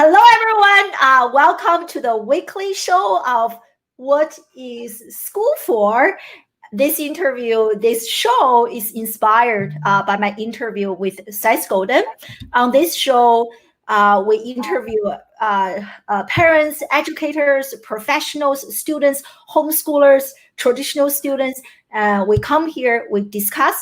Hello, everyone. Welcome to the weekly show of What is School For? This show is inspired by my interview with Seth Golden. On this show, we interview parents, educators, professionals, students, homeschoolers, traditional students. We come here, we discuss,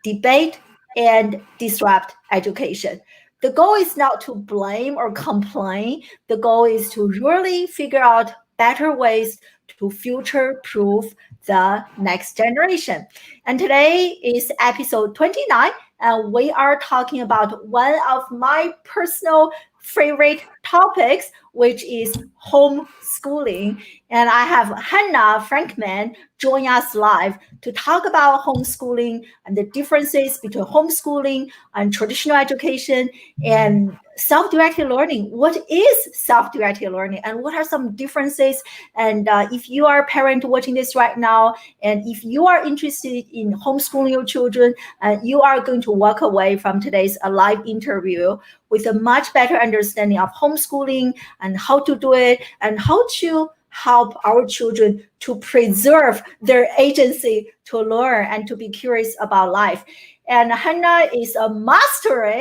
debate, and disrupt education. The goal is not to blame or complain. The goal is to really figure out better ways to future-proof the next generation. And today is episode 29, and we are talking about one of my personal favorite topics, which is homeschooling. And I have Hannah Frankman join us live to talk about homeschooling and the differences between homeschooling and traditional education and self-directed learning. What is self-directed learning and what are some differences? And if you are a parent watching this right now, and if you are interested in homeschooling your children, you are going to walk away from today's live interview with a much better understanding of homeschooling and how to do it and how to help our children to preserve their agency to learn and to be curious about life. And Hannah is a master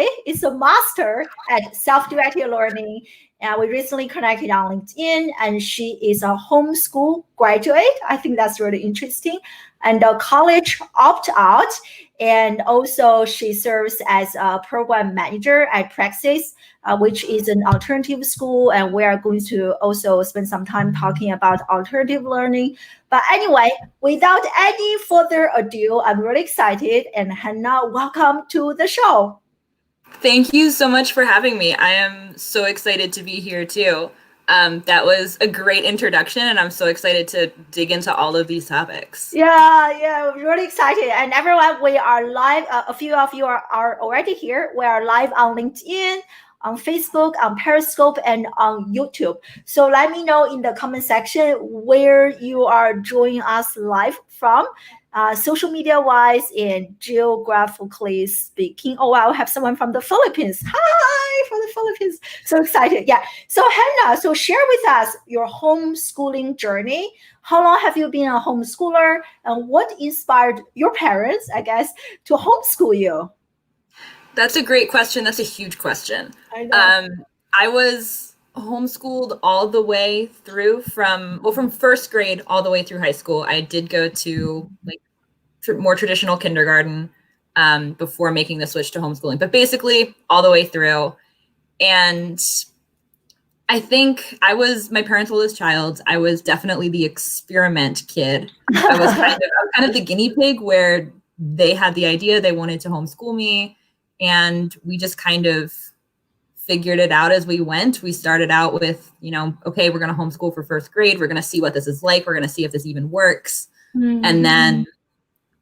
at self-directed learning. And we recently connected on LinkedIn, and she is a homeschool graduate. I think that's really interesting. And a college opt-out. And also she serves as a program manager at Praxis, which is an alternative school. And we are going to also spend some time talking about alternative learning. But anyway, without any further ado, I'm really excited. And Hannah, welcome to the show. Thank you so much for having me. I am so excited to be here too. That was a great introduction, and I'm so excited to dig into all of these topics. Yeah, we're really excited. And everyone, we are live. A few of you are already here. We are live on LinkedIn, on Facebook, on Periscope, and on YouTube. So let me know in the comment section where you are joining us live from. Social media wise and geographically speaking. Oh, wow, I have someone from the Philippines. Hi, from the Philippines. So excited. Yeah. So Hannah, so share with us your homeschooling journey. How long have you been a homeschooler, and what inspired your parents, I guess, to homeschool you? That's a great question. That's a huge question. I know. I was homeschooled all the way through from first grade all the way through high school. I did go to more traditional kindergarten before making the switch to homeschooling, but basically all the way through. And I think my parents' oldest child. I was definitely the experiment kid. I was kind of the guinea pig where they had the idea they wanted to homeschool me, and we just kind of figured it out as we went. We started out with, okay, we're going to homeschool for first grade. We're going to see what this is like. We're going to see if this even works. Mm-hmm. And then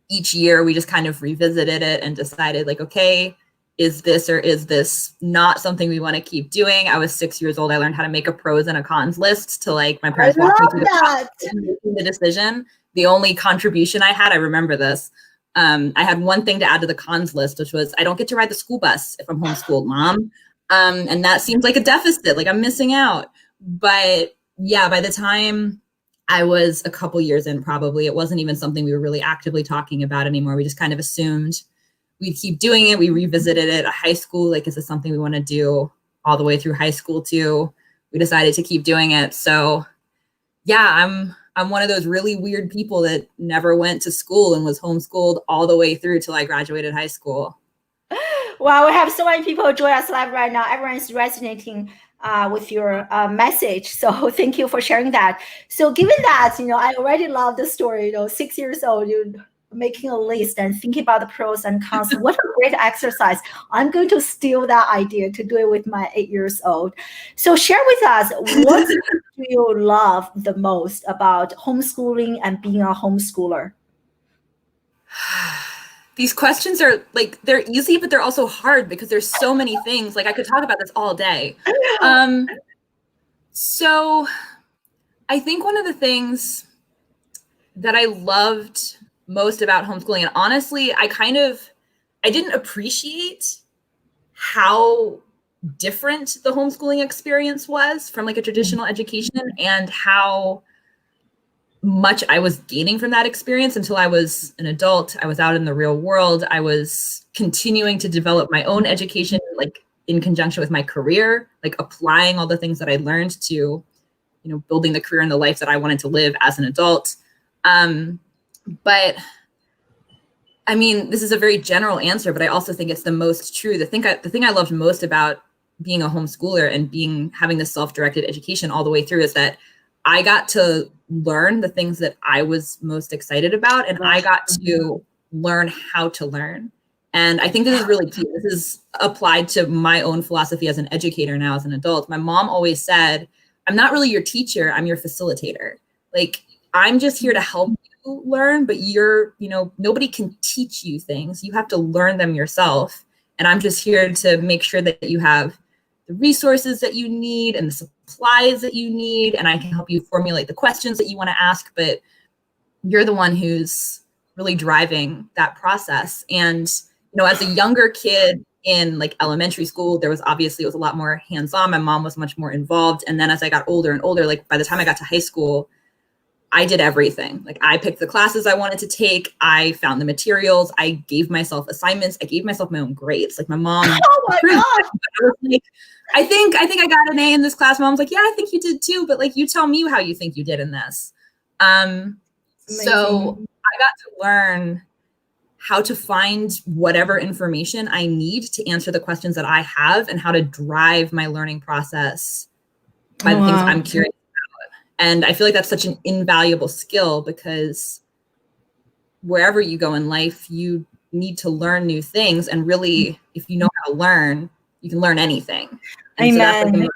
each year we just kind of revisited it and decided okay, is this or is this not something we want to keep doing? I was 6 years old. I learned how to make a pros and a cons list to my parents walked me through the decision. The only contribution I had, I remember this. I had one thing to add to the cons list, which was I don't get to ride the school bus if I'm homeschooled, Mom. And that seems like a deficit, I'm missing out. But yeah, by the time I was a couple years in, probably, it wasn't even something we were really actively talking about anymore. We just kind of assumed we'd keep doing it. We revisited it at high school. Is this something we want to do all the way through high school too? We decided to keep doing it. So yeah, I'm one of those really weird people that never went to school and was homeschooled all the way through till I graduated high school. Wow, we have so many people join us live right now. Everyone is resonating with your message. So thank you for sharing that. So given that, I already love the story, 6 years old, you're making a list and thinking about the pros and cons. What a great exercise. I'm going to steal that idea to do it with my 8 years old. So share with us, what do you love the most about homeschooling and being a homeschooler? These questions are they're easy, but they're also hard because there's so many things. I could talk about this all day. So I think one of the things that I loved most about homeschooling, and honestly, I didn't appreciate how different the homeschooling experience was from like a traditional education, and how much I was gaining from that experience until I was an adult. I was out in the real world. I was continuing to develop my own education, like in conjunction with my career, like applying all the things that I learned to, you know, building the career and the life that I wanted to live as an adult. But I mean, this is a very general answer, but I also think it's the most true. The thing I loved most about being a homeschooler and having this self-directed education all the way through is that I got to learn the things that I was most excited about, and I got to learn how to learn. And I think this is really key. This is applied to my own philosophy as an educator now as an adult. My mom always said, I'm not really your teacher, I'm your facilitator. Like, I'm just here to help you learn, but nobody can teach you things. You have to learn them yourself. And I'm just here to make sure that you have the resources that you need and the supplies that you need, and I can help you formulate the questions that you want to ask, but you're the one who's really driving that process. And, you know, as a younger kid in like elementary school, it was a lot more hands-on. My mom was much more involved. And then as I got older and older, like by the time I got to high school, I did everything. Like, I picked the classes I wanted to take. I found the materials. I gave myself assignments. I gave myself my own grades. Like, my mom, oh my gosh. I was like, I think I got an A in this class. Mom's like, yeah, I think you did too. But like, you tell me how you think you did in this. So I got to learn how to find whatever information I need to answer the questions that I have, and how to drive my learning process by the things I'm curious about. And I feel like that's such an invaluable skill, because wherever you go in life, you need to learn new things. And really, if you know how to learn, you can learn anything. And Amen. So that's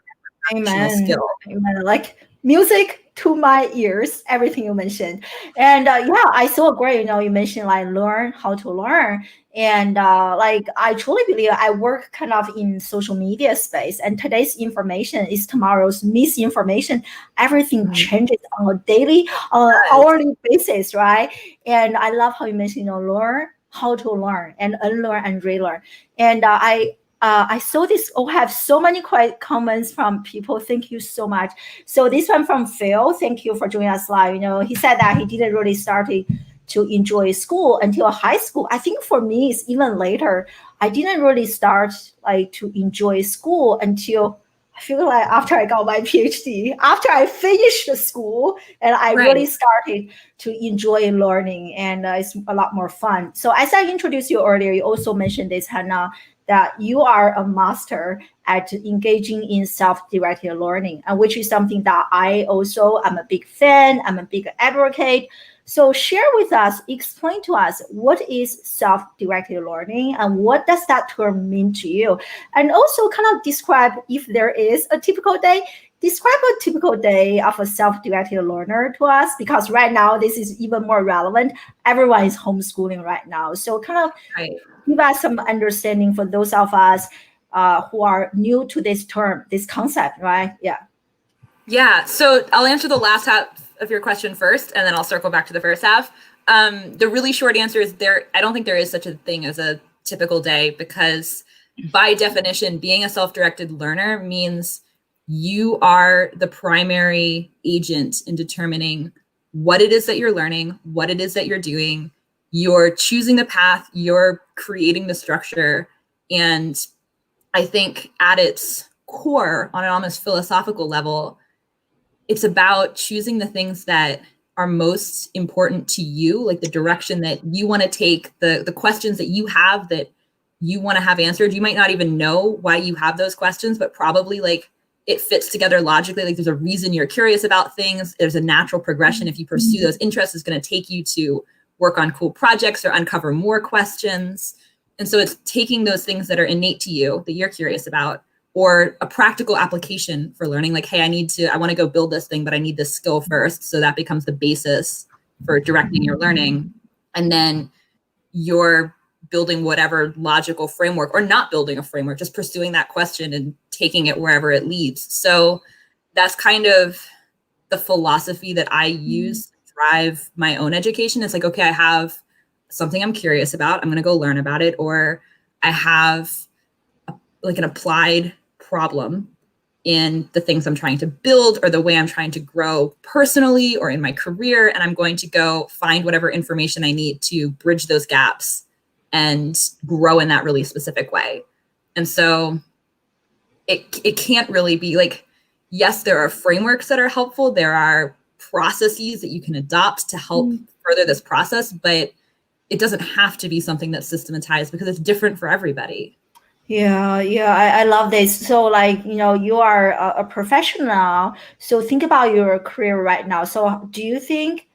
like Amen. skill. Amen. Like music to my ears, everything you mentioned. And I so agree. You know, you mentioned like learn how to learn. And like, I truly believe I work kind of in social media space, and today's information is tomorrow's misinformation. Everything changes on a daily, hourly basis, right? And I love how you mentioned, you know, learn how to learn and unlearn and relearn. And I saw this. Have so many comments from people. Thank you so much. So this one from Phil. Thank you for joining us live. You know, he said that he didn't really start to enjoy school until high school. I think for me, it's even later. I didn't really start like to enjoy school until, I feel like, after I got my PhD, after I finished the school, and I really started to enjoy learning, and it's a lot more fun. So as I introduced you earlier, you also mentioned this, Hannah, that you are a master at engaging in self-directed learning, and which is something that I also am a big fan. I'm a big advocate. So share with us, explain to us, what is self-directed learning and what does that term mean to you? And also kind of describe, if there is a typical day, describe a typical day of a self-directed learner to us, because right now this is even more relevant. Everyone is homeschooling right now. So kind of give us some understanding for those of us who are new to this term, this concept, right? Yeah. So I'll answer the last half of your question first, and then I'll circle back to the first half. The really short answer is I don't think there is such a thing as a typical day, because by definition, being a self-directed learner means you are the primary agent in determining what it is that you're learning, what it is that you're doing. You're choosing the path, you're creating the structure. And I think at its core, on an almost philosophical level, it's about choosing the things that are most important to you, like the direction that you want to take, the questions that you have that you want to have answered. You might not even know why you have those questions, but probably like it fits together logically. Like, there's a reason you're curious about things. There's a natural progression. If you pursue those interests, it's going to take you to work on cool projects or uncover more questions. And so it's taking those things that are innate to you, that you're curious about, or a practical application for learning. Like, hey, I want to go build this thing, but I need this skill first. So that becomes the basis for directing your learning. And then you're building whatever logical framework, or not building a framework, just pursuing that question and taking it wherever it leads. So that's kind of the philosophy that I use to drive my own education. It's like, okay, I have something I'm curious about. I'm going to go learn about it. Or I have like an applied problem in the things I'm trying to build or the way I'm trying to grow personally or in my career. And I'm going to go find whatever information I need to bridge those gaps and grow in that really specific way. And so it can't really be like, yes, there are frameworks that are helpful. There are processes that you can adopt to help further this process, but it doesn't have to be something that's systematized because it's different for everybody. Yeah, I love this. So, like, you are a professional. So, think about your career right now. So, do you think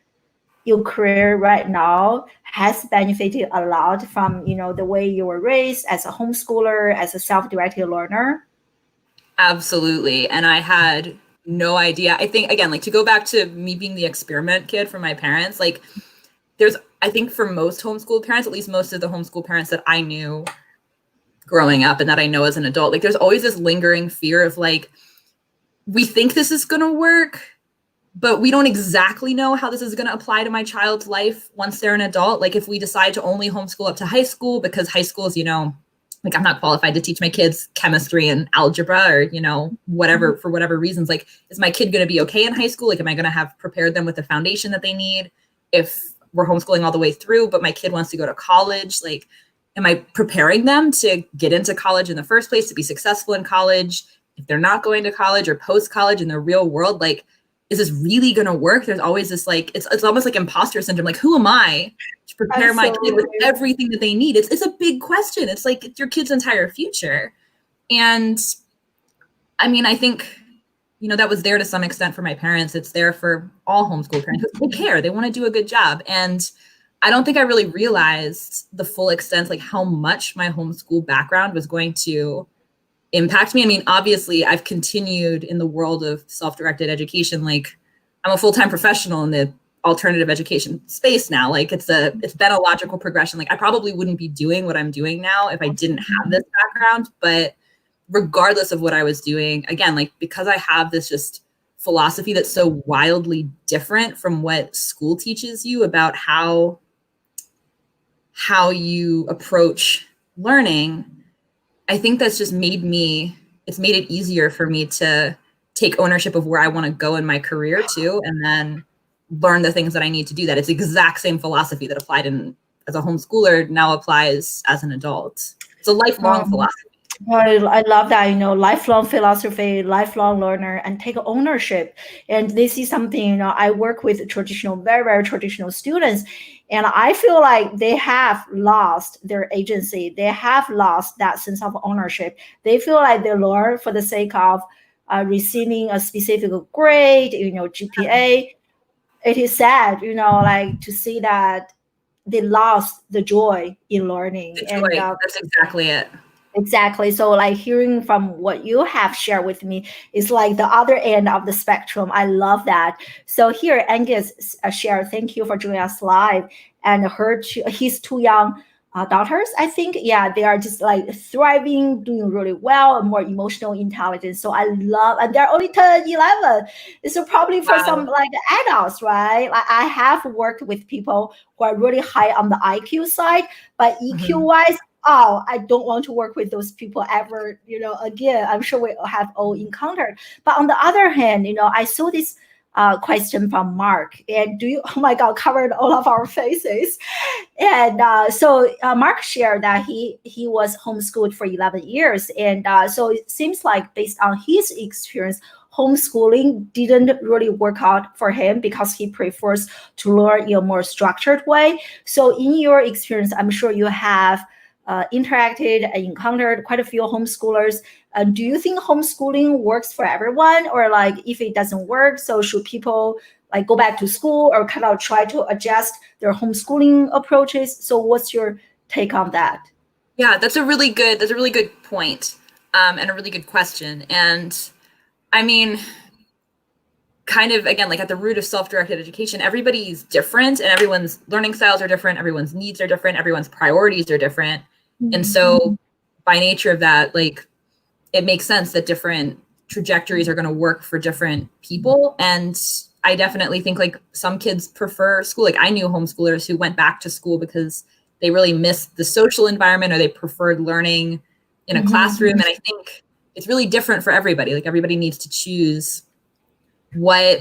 your career right now has benefited a lot from, the way you were raised as a homeschooler, as a self-directed learner? Absolutely. And I had no idea. I think, again, like to go back to me being the experiment kid for my parents, like I think for most homeschool parents, at least most of the homeschool parents that I knew growing up and that I know as an adult, like there's always this lingering fear of like, we think this is going to work, but we don't exactly know how this is going to apply to my child's life once they're an adult. Like if we decide to only homeschool up to high school, because high school is, like I'm not qualified to teach my kids chemistry and algebra or, whatever, for whatever reasons, like, is my kid going to be okay in high school? Like, am I going to have prepared them with the foundation that they need if we're homeschooling all the way through, but my kid wants to go to college? Like, am I preparing them to get into college in the first place, to be successful in college? If they're not going to college or post-college in the real world, like, is this really going to work? There's always this, like, it's almost like imposter syndrome. Like, who am I to prepare my kid with everything that they need? It's a big question. It's like, it's your kid's entire future. And I mean, I think, that was there to some extent for my parents. It's there for all homeschool parents. They care. They want to do a good job. And I don't think I really realized the full extent, like how much my homeschool background was going to impact me. I mean, obviously, I've continued in the world of self-directed education. Like, I'm a full-time professional in the alternative education space now. Like, it's been a logical progression. Like, I probably wouldn't be doing what I'm doing now if I didn't have this background. But regardless of what I was doing, again, like, because I have this just philosophy that's so wildly different from what school teaches you about how you approach learning, I think that's just made it easier for me to take ownership of where I want to go in my career too, and then learn the things that I need to do that. It's the exact same philosophy that applied as a homeschooler now applies as an adult. It's a lifelong philosophy. I love that, lifelong philosophy, lifelong learner, and take ownership. And this is something, I work with very, very traditional students, and I feel like they have lost their agency. They have lost that sense of ownership. They feel like they learn for the sake of receiving a specific grade, GPA. It is sad, like to see that they lost the joy in learning. That's exactly it. Exactly. So like hearing from what you have shared with me is like the other end of the spectrum. I love that. So here, Angus shared, thank you for joining us live. And his two young daughters, I think, yeah, they are just like thriving, doing really well, and more emotional intelligence. So I love, and they're only 10, 11. So probably for some like adults, right? Like I have worked with people who are really high on the IQ side, but EQ wise, I don't want to work with those people ever, again. I'm sure we have all encountered. But on the other hand, I saw this question from Mark, and oh my God, covered all of our faces. And so Mark shared that he was homeschooled for 11 years. And so it seems like based on his experience, homeschooling didn't really work out for him because he prefers to learn in a more structured way. So in your experience, I'm sure you have interacted and encountered quite a few homeschoolers. Do you think homeschooling works for everyone, or like if it doesn't work, so should people like go back to school or kind of try to adjust their homeschooling approaches? So what's your take on that? Yeah, that's a really good point, and a really good question. And I mean, kind of, again, like at the root of self-directed education, everybody's different and everyone's learning styles are different. Everyone's needs are different. Everyone's priorities are different. And so by nature of that, like it makes sense that different trajectories are going to work for different people. And I definitely think like some kids prefer school. Like I knew homeschoolers who went back to school because they really missed the social environment or they preferred learning in a classroom. And I think it's really different for everybody. Like everybody needs to choose what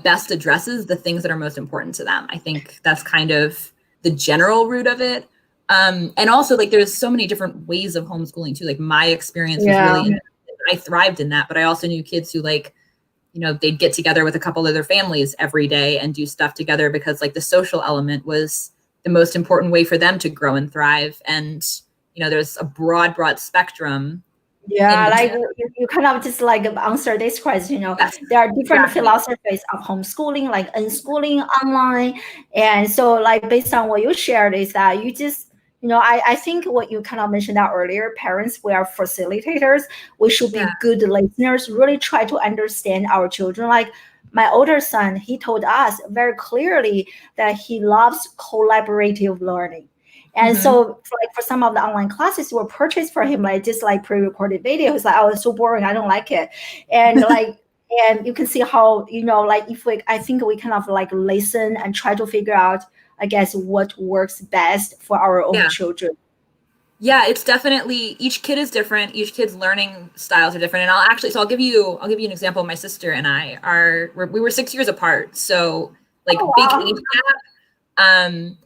best addresses the things that are most important to them. I think that's kind of the general root of it. And also like there's so many different ways of homeschooling too. Like my experience was really, I thrived in that, but I also knew kids who like, you know, they'd get together with a couple of their families every day and do stuff together because like the social element was the most important way for them to grow and thrive. And, you know, there's a broad spectrum. Yeah, like you kind of just like answer this question, you know, there are different philosophies of homeschooling, like unschooling online. And so like based on what you shared is that you just, you know, I think what you kind of mentioned out earlier, parents, we are facilitators. We should be good listeners, really try to understand our children. Like my older son, he told us very clearly that he loves collaborative learning. And so for some of the online classes were purchased for him, like just like pre-recorded videos, like, oh, it's so boring, I don't like it. And like, and you can see how, you know, like I think we kind of like listen and try to figure out, I guess, what works best for our own children. Yeah, it's definitely, each kid is different. Each kid's learning styles are different. And I'll give you an example. My sister and I we were 6 years apart. So like big age gap.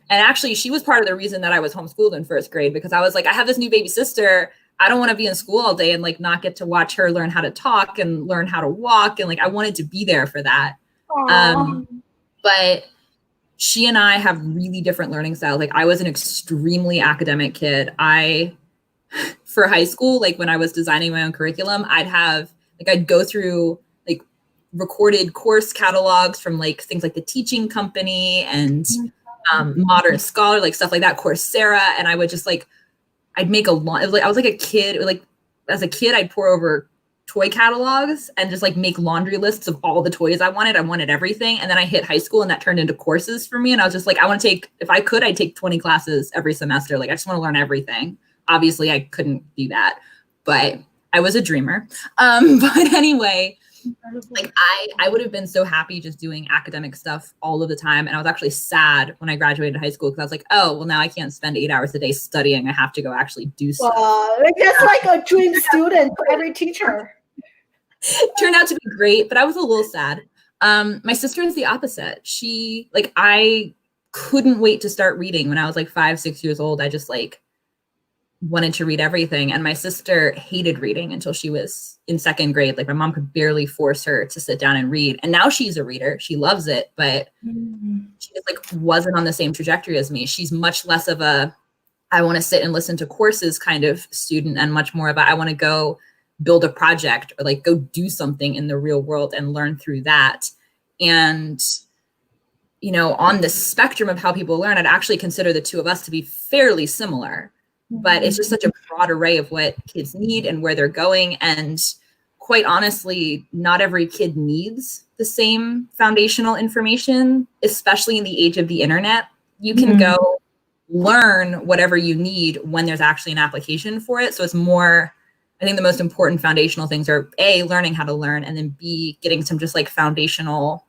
And actually she was part of the reason that I was homeschooled in first grade, because I was like, I have this new baby sister. I don't want to be in school all day and like not get to watch her learn how to talk and learn how to walk. And like, I wanted to be there for that. But she and I have really different learning styles. Like I was an extremely academic kid. For high school, like when I was designing my own curriculum, I'd go through like recorded course catalogs from like things like the Teaching Company and Modern Scholar, like stuff like that, Coursera. And I would just like, I'd make I was like a kid, like as a kid, I'd pour over toy catalogs and just like make laundry lists of all the toys I wanted. I wanted everything. And then I hit high school and that turned into courses for me. And I was just like, if I could, I'd take 20 classes every semester. Like I just want to learn everything. Obviously I couldn't do that, but I was a dreamer. But anyway, like I would have been so happy just doing academic stuff all of the time. And I was actually sad when I graduated high school because I was like, oh, well, now I can't spend 8 hours a day studying. I have to go actually do stuff. Like that's like a dream student for every teacher. Turned out to be great, but I was a little sad. My sister is the opposite. I couldn't wait to start reading when I was like 5, 6 years old. I just like wanted to read everything. And my sister hated reading until she was in second grade. Like my mom could barely force her to sit down and read. And now she's a reader. She loves it, but she just like wasn't on the same trajectory as me. She's much less of a, I want to sit and listen to courses kind of student, and much more of a, I want to go build a project or like go do something in the real world and learn through that. And, you know, on the spectrum of how people learn, I'd actually consider the two of us to be fairly similar. But it's just such a broad array of what kids need and where they're going. And quite honestly, not every kid needs the same foundational information, especially in the age of the internet. You can go learn whatever you need when there's actually an application for it. So it's more, I think the most important foundational things are A, learning how to learn, and then B, getting some just like foundational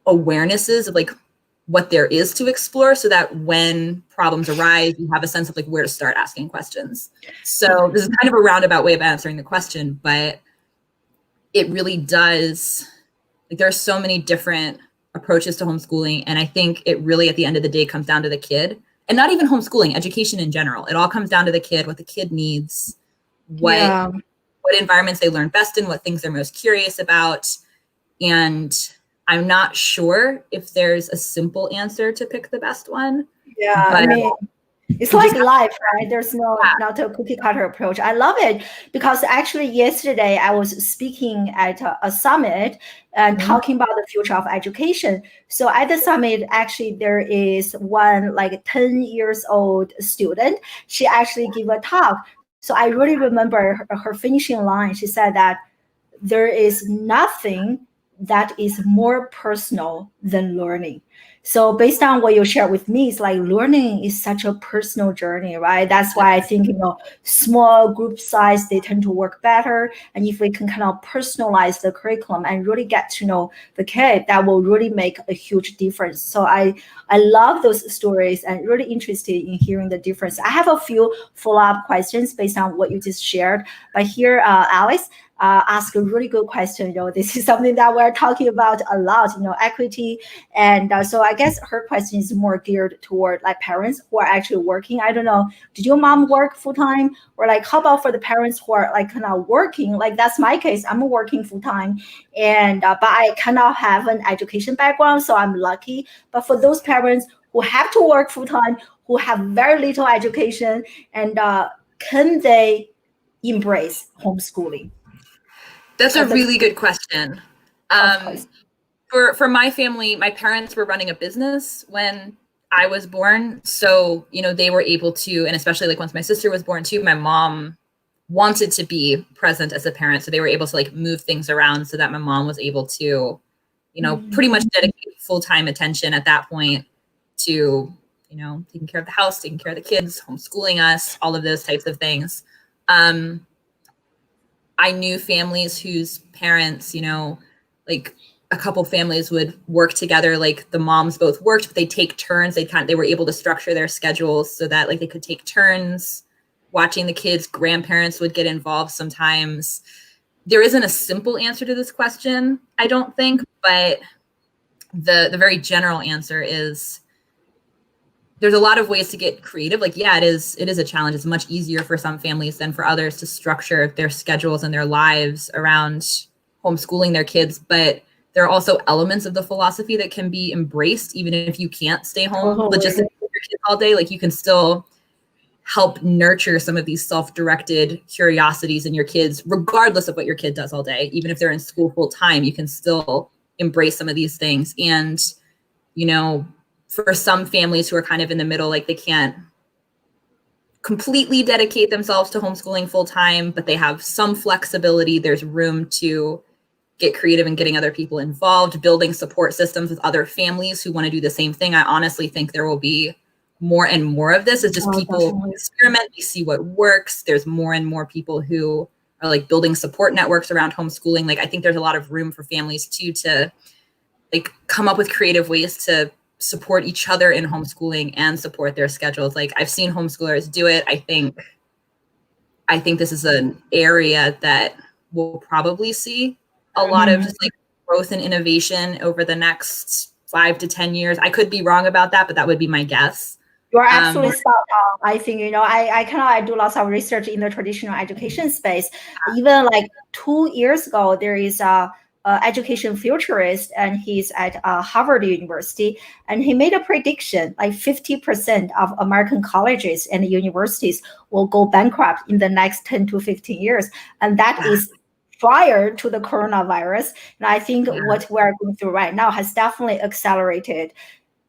awarenesses of like what there is to explore, so that when problems arise, you have a sense of like where to start asking questions. So this is kind of a roundabout way of answering the question, but it really does, like there are so many different approaches to homeschooling. And I think it really, at the end of the day, comes down to the kid, and not even homeschooling, education in general. It all comes down to the kid, what the kid needs, what environments they learn best in, what things they're most curious about. And I'm not sure if there's a simple answer to pick the best one. Yeah, I mean, it's like life, right? There's not a cookie cutter approach. I love it because actually yesterday I was speaking at a summit and talking about the future of education. So at the summit, actually there is one like 10 years old student. She actually gave a talk. So I really remember her finishing line. She said that there is nothing that is more personal than learning. So based on what you shared with me, it's like learning is such a personal journey, right? That's why I think, small group size, they tend to work better. And if we can kind of personalize the curriculum and really get to know the kid, that will really make a huge difference. So I love those stories and really interested in hearing the difference. I have a few follow-up questions based on what you just shared. But here, Alice, ask a really good question. This is something that we're talking about a lot, equity. And so I guess her question is more geared toward like parents who are actually working. I don't know, did your mom work full time? Or like, how about for the parents who are like kind of working? Like that's my case. I'm working full time, and but I cannot have an education background, so I'm lucky. But for those parents who have to work full time, who have very little education, and can they embrace homeschooling? That's a really good question. Of course. For my family, my parents were running a business when I was born. So, they were able to, and especially like once my sister was born too, my mom wanted to be present as a parent. So they were able to like move things around so that my mom was able to, pretty much dedicate full-time attention at that point to, taking care of the house, taking care of the kids, homeschooling us, all of those types of things. I knew families whose parents, like a couple families would work together, like the moms both worked, but they take turns. They were able to structure their schedules so that like they could take turns watching the kids. Grandparents would get involved sometimes. There isn't a simple answer to this question, I don't think, but the very general answer is there's a lot of ways to get creative. Like, yeah, it is a challenge. It's much easier for some families than for others to structure their schedules and their lives around homeschooling their kids. But there are also elements of the philosophy that can be embraced, even if you can't stay home logistically with your kids all day. Like, you can still help nurture some of these self-directed curiosities in your kids, regardless of what your kid does all day. Even if they're in school full time, you can still embrace some of these things. And, for some families who are kind of in the middle, like they can't completely dedicate themselves to homeschooling full time, but they have some flexibility. There's room to get creative and getting other people involved, building support systems with other families who want to do the same thing. I honestly think there will be more and more of this. It's just people experiment, we see what works. There's more and more people who are like building support networks around homeschooling. Like, I think there's a lot of room for families too to like come up with creative ways to support each other in homeschooling and support their schedules. Like, I've seen homeschoolers do it. I think this is an area that we'll probably see a lot of just like growth and innovation over the next 5 to 10 years. I could be wrong about that, but that would be my guess. You're absolutely spot on. I think, I do lots of research in the traditional education space. Even like 2 years ago, there is a education futurist, and he's at Harvard University, and he made a prediction like 50% of American colleges and universities will go bankrupt in the next 10 to 15 years. And that is prior to the coronavirus. And I think what we're going through right now has definitely accelerated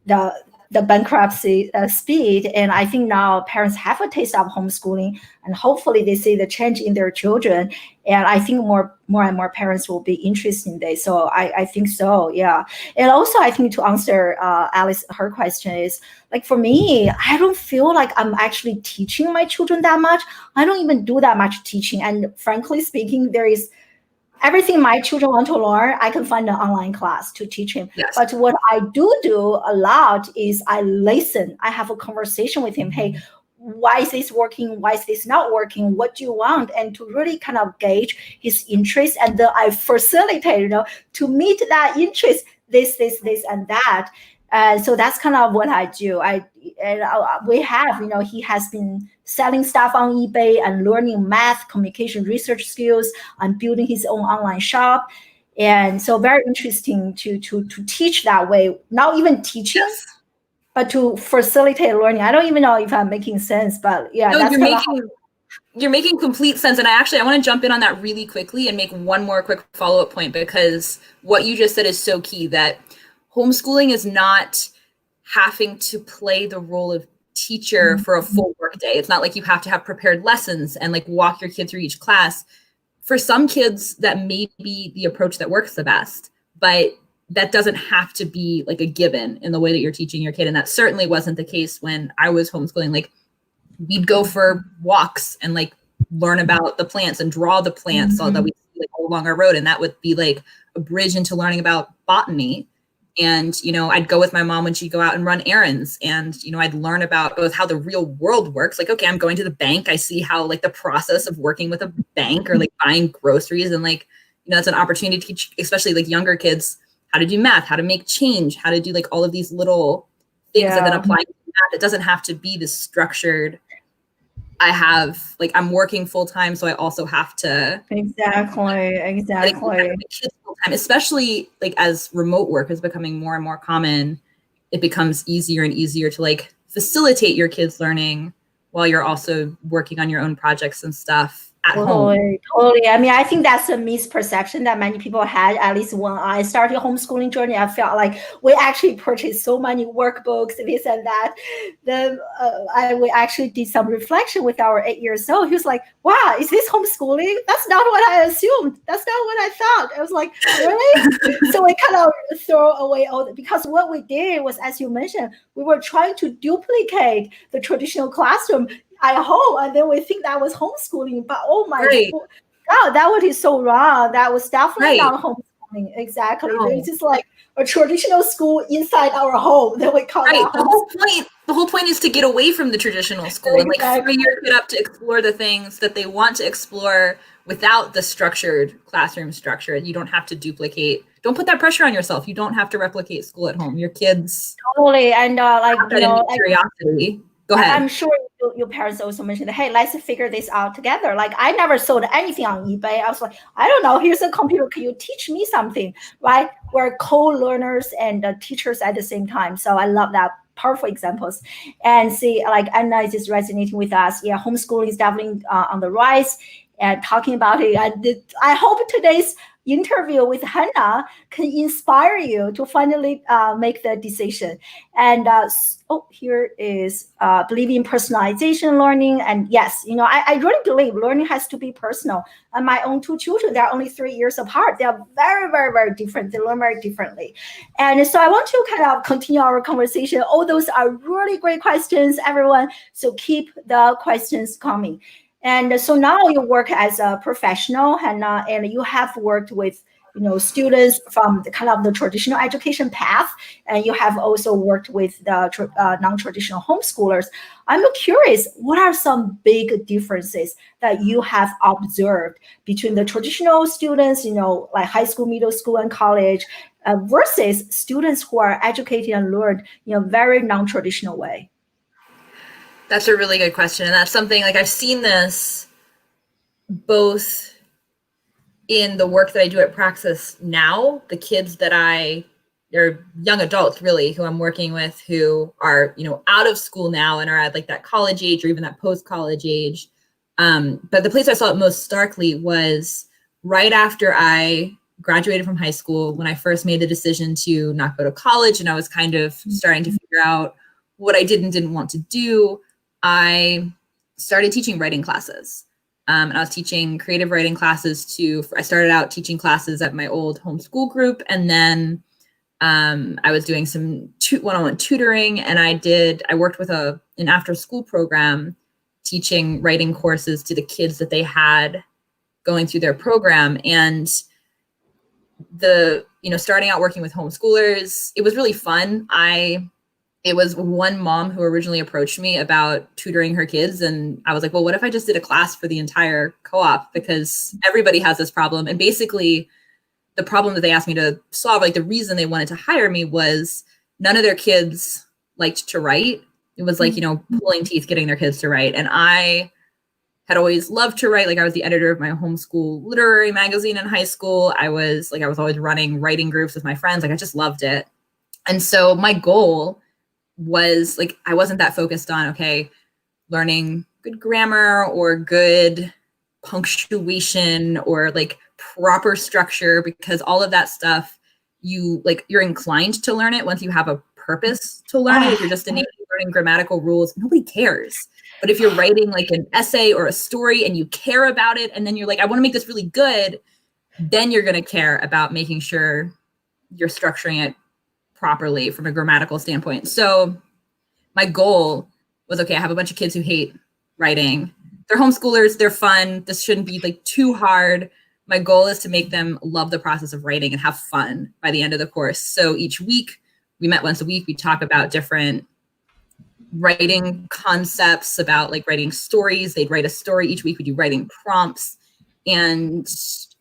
the bankruptcy speed. And I think now parents have a taste of homeschooling, and hopefully they see the change in their children. And I think more and more parents will be interested in this. So I think so, yeah. And also, I think to answer Alice, her question is, like, for me, I don't feel like I'm actually teaching my children that much. I don't even do that much teaching. And frankly speaking, there is everything my children want to learn, I can find an online class to teach him. Yes. But what I do a lot is I listen. I have a conversation with him. Hey, why is this working? Why is this not working? What do you want? And to really kind of gauge his interest. And then I facilitate, to meet that interest, this, and that. So that's kind of what I do. We have, he has been selling stuff on eBay and learning math, communication, research skills, and building his own online shop. And so very interesting to teach that way. Not even teaching, but to facilitate learning. I don't even know if I'm making sense, but yeah, no, you're making complete sense. And I want to jump in on that really quickly and make one more quick follow-up point, because what you just said is so key, that homeschooling is not having to play the role of teacher for a full work day. It's not like you have to have prepared lessons and like walk your kid through each class. For some kids, that may be the approach that works the best. But that doesn't have to be like a given in the way that you're teaching your kid. And that certainly wasn't the case when I was homeschooling. Like we'd go for walks and like learn about the plants and draw the plants so that we see like all along our road. And that would be like a bridge into learning about botany. And, you know, I'd go with my mom when she'd go out and run errands. And, you know, I'd learn about both how the real world works. Like, okay, I'm going to the bank. I see how like the process of working with a bank or like buying groceries. And like, you know, it's an opportunity to teach, especially like younger kids, how to do math, how to make change, how to do like all of these little things that then apply to math. It doesn't have to be this structured. I have like, I'm working full time, so I also have to exactly. like, kids full time, especially like as remote work is becoming more and more common. It becomes easier and easier to like facilitate your kids' learning while you're also working on your own projects and stuff at home. Totally. I mean, I think that's a misperception that many people had. At least when I started homeschooling journey, I felt like we actually purchased so many workbooks, this and that. Then we actually did some reflection with our 8 years old. He was like, "Wow, is this homeschooling? That's not what I assumed. That's not what I thought." I was like, "Really?" So we kind of throw away because what we did was, as you mentioned, we were trying to duplicate the traditional classroom at home, and then we think that was homeschooling, but oh my God, that was so wrong. That was definitely not homeschooling. Exactly. No. It's just like a traditional school inside our home that we call that the whole point is to get away from the traditional school and like free your kid up to explore the things that they want to explore without the structured classroom structure. You don't have to duplicate. Don't put that pressure on yourself. You don't have to replicate school at home. Your kids totally, and like you know, curiosity. Go ahead. I'm sure your parents also mentioned, hey, let's figure this out together. Like I never sold anything on eBay. I was like, I don't know, here's a computer. Can you teach me something? Right? We're co-learners and teachers at the same time. So I love that. Powerful examples. And see, like Anna is just resonating with us. Yeah, homeschooling is definitely on the rise. And talking about it, I hope today's interview with Hannah can inspire you to finally make the decision. And here is believing in personalization learning. And yes, you know, I really believe learning has to be personal. And my own two children, they're only 3 years apart. They are very, very, very different. They learn very differently. And so I want to kind of continue our conversation. All those are really great questions, everyone. So keep the questions coming. And so now you work as a professional, Hannah, and you have worked with, you know, students from the kind of the traditional education path, and you have also worked with the non-traditional homeschoolers. I'm curious, what are some big differences that you have observed between the traditional students, you know, like high school, middle school, and college, versus students who are educated and learned in a very non-traditional way? That's a really good question. And that's something like I've seen this both in the work that I do at Praxis now, the kids that they're young adults really who I'm working with who are, you know, out of school now and are at like that college age or even that post-college age. But the place I saw it most starkly was right after I graduated from high school, when I first made the decision to not go to college and I was kind of starting to figure out what I did and didn't want to do. I started teaching writing classes. And I was teaching creative writing classes I started out teaching classes at my old homeschool group. And then I was doing some one-on-one tutoring, and I worked with an after school program teaching writing courses to the kids that they had going through their program. And starting out working with homeschoolers, it was really fun. It was one mom who originally approached me about tutoring her kids. And I was like, well, what if I just did a class for the entire co-op? Because everybody has this problem. And basically the problem that they asked me to solve, like the reason they wanted to hire me was none of their kids liked to write. It was like, you know, pulling teeth getting their kids to write. And I had always loved to write. Like I was the editor of my homeschool literary magazine in high school. I was always running writing groups with my friends. Like I just loved it. And so my goal was like, I wasn't that focused on, okay, learning good grammar or good punctuation or like proper structure, because all of that stuff, you're inclined to learn it once you have a purpose to learn it. If you're just innately learning grammatical rules, nobody cares. But if you're writing like an essay or a story and you care about it, and then you're like, I want to make this really good, then you're going to care about making sure you're structuring it properly from a grammatical standpoint. So my goal was, okay, I have a bunch of kids who hate writing. They're homeschoolers, they're fun. This shouldn't be like too hard. My goal is to make them love the process of writing and have fun by the end of the course. So each week, we met once a week, we talk about different writing concepts, about like writing stories. They'd write a story each week. We do writing prompts. And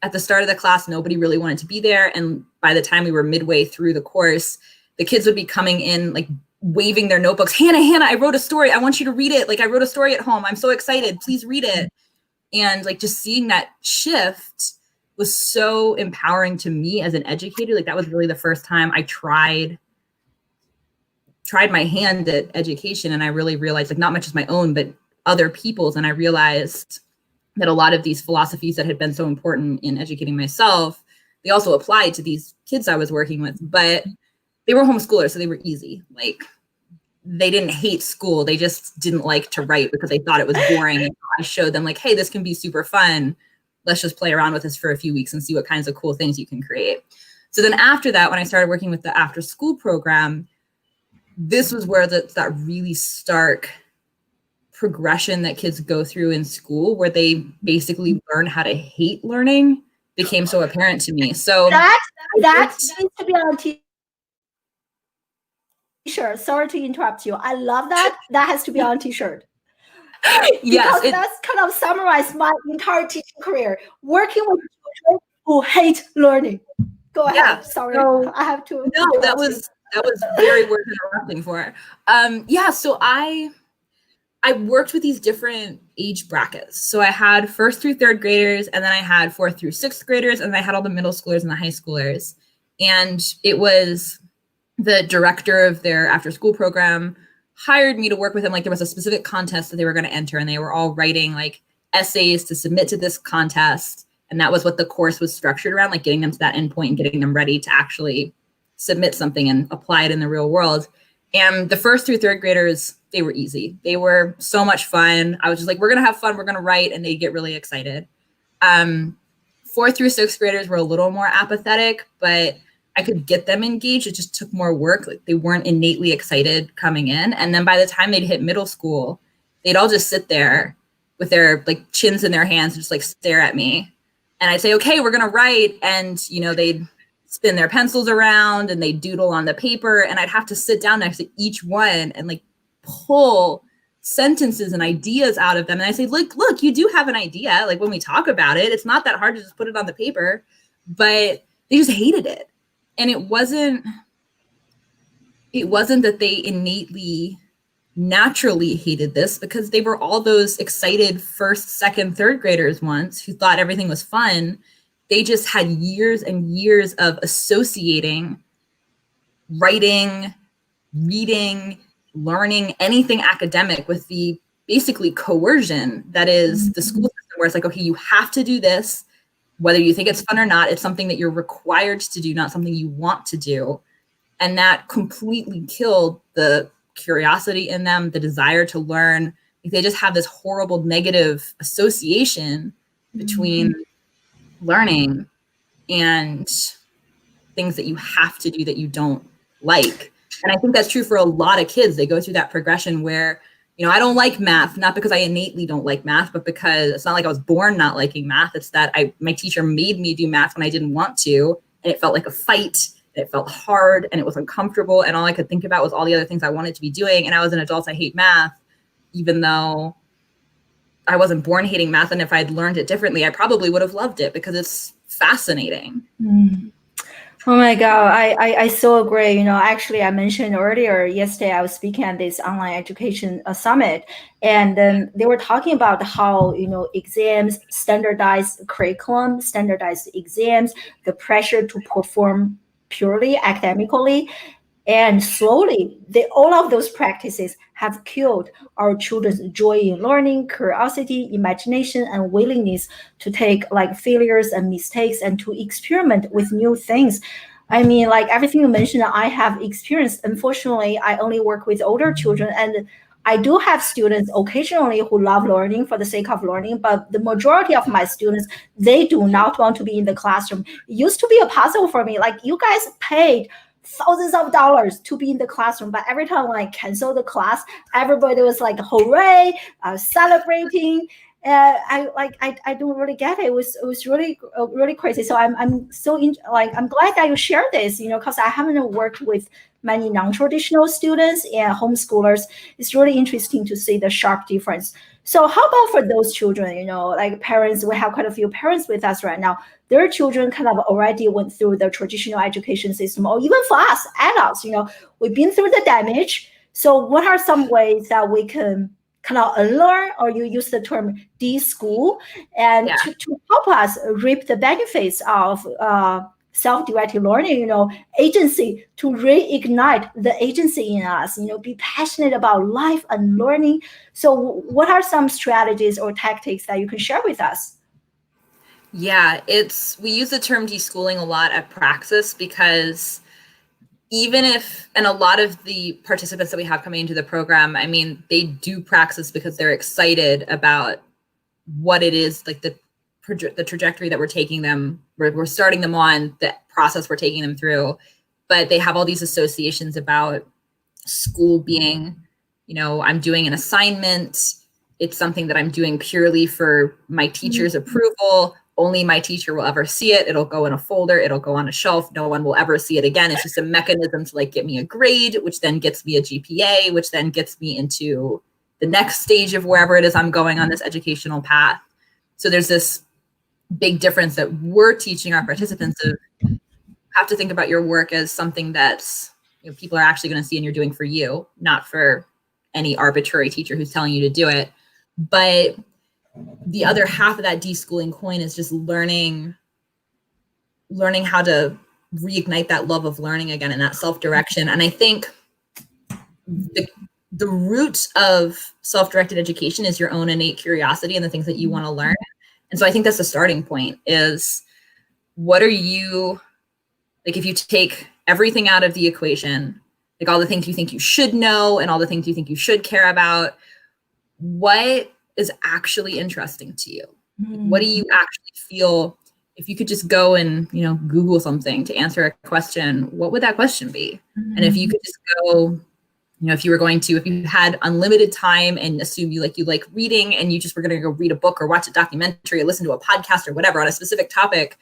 at the start of the class, nobody really wanted to be there. And by the time we were midway through the course, the kids would be coming in like waving their notebooks. Hannah, I wrote a story. I want you to read it. Like, I wrote a story at home. I'm so excited. Please read it. And like just seeing that shift was so empowering to me as an educator. Like, that was really the first time I tried my hand at education. And I really realized, like, not much is my own, but other people's. And I realized that a lot of these philosophies that had been so important in educating myself, they also applied to these kids I was working with, but they were homeschoolers, so they were easy. Like, they didn't hate school. They just didn't like to write because they thought it was boring. And I showed them, like, hey, this can be super fun. Let's just play around with this for a few weeks and see what kinds of cool things you can create. So then after that, when I started working with the after school program, this was where that really stark progression that kids go through in school, where they basically learn how to hate learning, became so apparent to me. So that needs to be on t-shirt. Sorry to interrupt you. I love that. That has to be on t-shirt. Yes, because that's kind of summarized my entire teaching career, working with children who hate learning. Go ahead. Yeah, sorry, so, I have to. No, that was very worth interrupting for. So I worked with these different age brackets. So I had 1st through 3rd graders, and then I had 4th through 6th graders, and then I had all the middle schoolers and the high schoolers. And it was the director of their after school program hired me to work with them. Like, there was a specific contest that they were going to enter, and they were all writing like essays to submit to this contest. And that was what the course was structured around, like getting them to that endpoint and getting them ready to actually submit something and apply it in the real world. And the 1st through 3rd graders, they were easy. They were so much fun. I was just like, we're going to have fun. We're going to write. And they'd get really excited. 4th through 6th graders were a little more apathetic, but I could get them engaged. It just took more work. Like, they weren't innately excited coming in. And then by the time they'd hit middle school, they'd all just sit there with their like chins in their hands and just like stare at me. And I'd say, okay, we're going to write. And, you know, they'd spin their pencils around and they'd doodle on the paper. And I'd have to sit down next to each one and like pull sentences and ideas out of them. And I say, look, you do have an idea. Like, when we talk about it, it's not that hard to just put it on the paper, but they just hated it. And it wasn't that they innately, naturally hated this, because they were all those excited 1st, 2nd, 3rd graders once who thought everything was fun. They just had years and years of associating writing, reading, learning, anything academic with the basically coercion that is the school system, where it's like, okay, you have to do this. Whether you think it's fun or not, it's something that you're required to do, not something you want to do. And that completely killed the curiosity in them, the desire to learn. They just have this horrible negative association between learning and things that you have to do that you don't like. And I think that's true for a lot of kids. They go through that progression where, you know, I don't like math, not because I innately don't like math, but because it's not like I was born not liking math. It's that my teacher made me do math when I didn't want to. And it felt like a fight. It felt hard and it was uncomfortable. And all I could think about was all the other things I wanted to be doing. And I was an adult, I hate math, even though I wasn't born hating math. And if I'd learned it differently, I probably would have loved it because it's fascinating. Oh my God, I so agree. You know, actually, I mentioned earlier yesterday, I was speaking at this online education summit, and then they were talking about how, you know, exams, standardized curriculum, standardized exams, the pressure to perform purely academically. And slowly, all of those practices have killed our children's joy in learning, curiosity, imagination, and willingness to take like failures and mistakes and to experiment with new things. I mean, like everything you mentioned, I have experienced. Unfortunately, I only work with older children, and I do have students occasionally who love learning for the sake of learning, but the majority of my students, they do not want to be in the classroom. It used to be a puzzle for me. Like, you guys paid thousands of dollars to be in the classroom, but every time when I cancel the class, everybody was like, hooray, celebrating. I don't really get it. It was really crazy. So I'm glad that you shared this, because I haven't worked with many non-traditional students and homeschoolers. It's really interesting to see the sharp difference. So how about for those children, like parents, we have quite a few parents with us right now. Their children kind of already went through the traditional education system, or even for us adults, we've been through the damage. So what are some ways that we can kind of unlearn, or you use the term deschool, and to help us reap the benefits of self-directed learning, agency, to reignite the agency in us, be passionate about life and learning. So what are some strategies or tactics that you can share with us? Yeah, we use the term deschooling a lot at Praxis, because and a lot of the participants that we have coming into the program, I mean, they do Praxis because they're excited about what it is, like the trajectory that we're taking them, we're starting them on, the process we're taking them through. But they have all these associations about school being, I'm doing an assignment. It's something that I'm doing purely for my teacher's approval. Only my teacher will ever see it. It'll go in a folder. It'll go on a shelf. No one will ever see it again. It's just a mechanism to get me a grade, which then gets me a GPA, which then gets me into the next stage of wherever it is I'm going on this educational path. So there's this big difference that we're teaching our participants of, have to think about your work as something that's, people are actually going to see and you're doing for you, not for any arbitrary teacher who's telling you to do it. But the other half of that deschooling coin is just learning how to reignite that love of learning again and that self-direction. And I think the root of self-directed education is your own innate curiosity and the things that you want to learn. And so I think that's the starting point, is what are you, if you take everything out of the equation, all the things you think you should know and all the things you think you should care about, what is actually interesting to you? What do you actually feel? If you could just go and, Google something to answer a question, what would that question be? And if you could just go, if you had unlimited time and assume you like reading, and you just were going to go read a book or watch a documentary or listen to a podcast or whatever on a specific topic,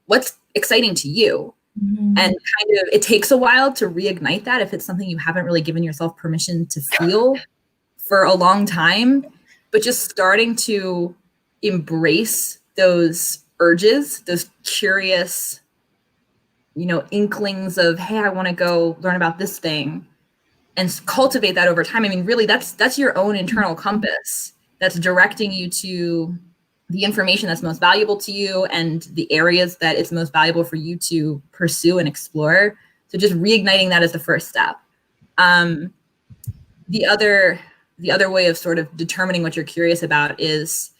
what's exciting to you? And kind of, it takes a while to reignite that if it's something you haven't really given yourself permission to feel for a long time. But just starting to embrace those urges, those curious, inklings of, hey, I want to go learn about this thing, and cultivate that over time. I mean, really, that's your own internal compass that's directing you to the information that's most valuable to you and the areas that it's most valuable for you to pursue and explore. So just reigniting that is the first step. The other way of sort of determining what you're curious about is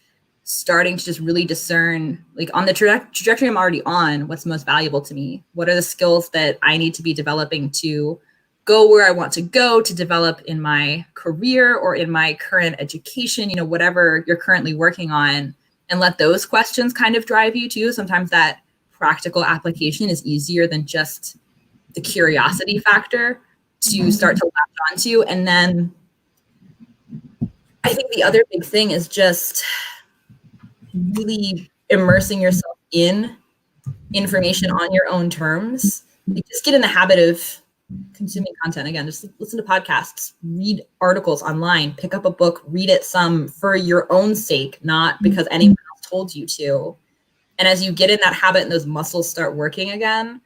starting to just really discern, on the trajectory I'm already on, what's most valuable to me? What are the skills that I need to be developing to go where I want to go, to develop in my career or in my current education, whatever you're currently working on, and let those questions kind of drive you too. Sometimes that practical application is easier than just the curiosity factor to start to latch onto. And then I think the other big thing is just really immersing yourself in information on your own terms. Just get in the habit of consuming content. Again, just listen to podcasts, read articles online, pick up a book, read it some for your own sake, not because anyone else told you to. And as you get in that habit and those muscles start working again,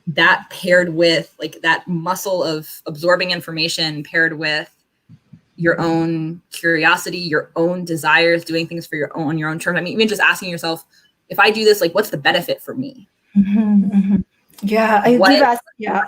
that paired with that muscle of absorbing information paired with your own curiosity, your own desires, doing things for your own terms. I mean, even just asking yourself, if I do this, what's the benefit for me? Yeah, I do that. Yeah.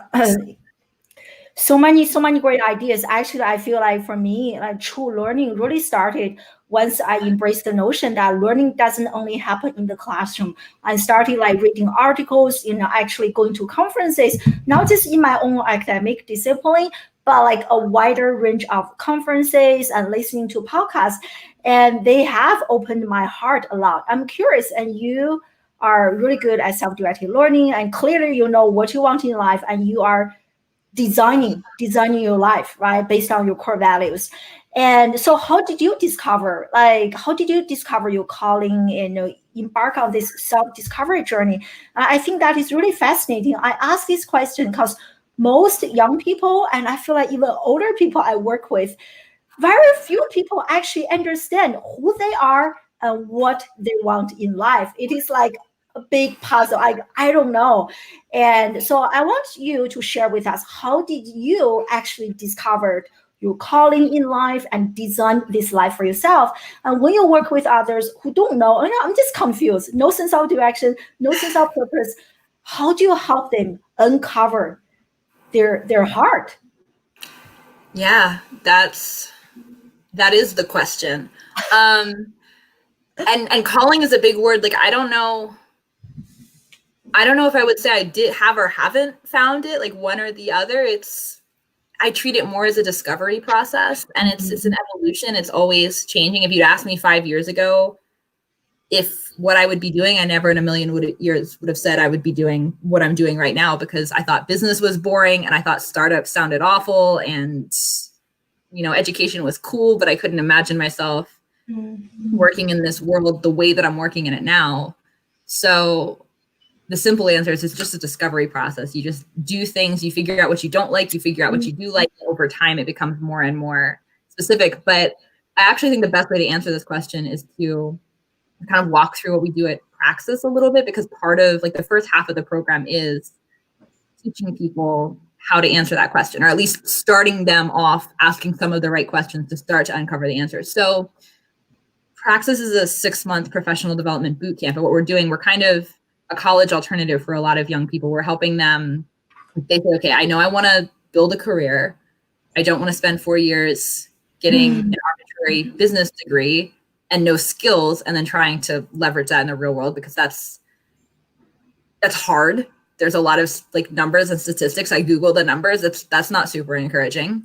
So many great ideas. Actually, I feel like for me, true learning really started once I embraced the notion that learning doesn't only happen in the classroom. I started reading articles, actually going to conferences, not just in my own academic discipline, but like a wider range of conferences and listening to podcasts. And they have opened my heart a lot. I'm curious, and you are really good at self-directed learning, and clearly you know what you want in life, and you are designing your life, right, based on your core values. And so how did you discover your calling and embark on this self-discovery journey? I think that is really fascinating. I ask this question because most young people, and I feel like even older people I work with, very few people actually understand who they are and what they want in life. It is like a big puzzle. I don't know. And so I want you to share with us, how did you actually discover your calling in life and design this life for yourself? And when you work with others who don't know, I'm just confused, no sense of direction, no sense of purpose, how do you help them uncover their heart? Yeah, that is the question. And calling is a big word. Like, I don't know if I would say I did have or haven't found it, like one or the other. I treat it more as a discovery process, and it's an evolution. It's always changing. If you'd asked me 5 years ago if what I would be doing, I never in a million years would have said I would be doing what I'm doing right now, because I thought business was boring and I thought startups sounded awful, and education was cool, but I couldn't imagine myself working in this world the way that I'm working in it now. So the simple answer is it's just a discovery process. You just do things, you figure out what you don't like, you figure out what you do like. Over time, it becomes more and more specific. But I actually think the best way to answer this question is to kind of walk through what we do at Praxis a little bit, because part of like the first half of the program is teaching people how to answer that question, or at least starting them off asking some of the right questions to start to uncover the answers. So Praxis is a 6-month professional development boot camp. And what we're doing, we're kind of a college alternative for a lot of young people. We're helping them. They say, okay, I know I want to build a career. I don't want to spend 4 years getting an arbitrary business degree and no skills, and then trying to leverage that in the real world, because that's hard. There's a lot of like numbers and statistics. I Googled the numbers. That's not super encouraging.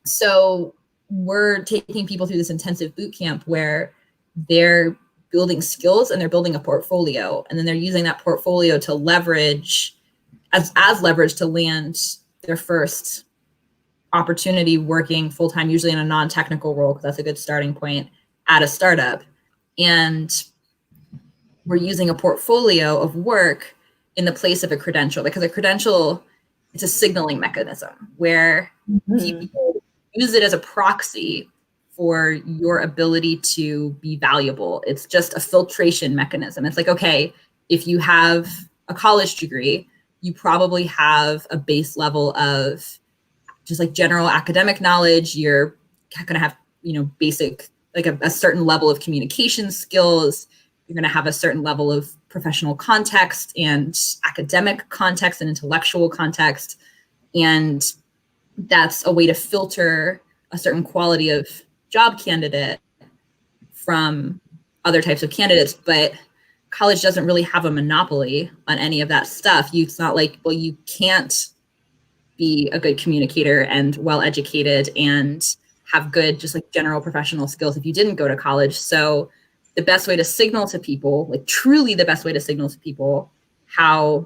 So we're taking people through this intensive boot camp where they're building skills and they're building a portfolio, and then they're using that portfolio to leverage as leverage to land their first opportunity working full-time, usually in a non-technical role, because that's a good starting point, at a startup. And we're using a portfolio of work in the place of a credential, because a credential, it's a signaling mechanism where people use it as a proxy for your ability to be valuable. It's just a filtration mechanism. It's like, okay, if you have a college degree, you probably have a base level of just like general academic knowledge. You're going to have, basic, like a certain level of communication skills. You're going to have a certain level of professional context and academic context and intellectual context. And that's a way to filter a certain quality of job candidate from other types of candidates. But college doesn't really have a monopoly on any of that stuff. It's not like, well, you can't be a good communicator and well-educated and have good, just like general professional skills if you didn't go to college. So the best way to signal to people, like truly the best way to signal to people how,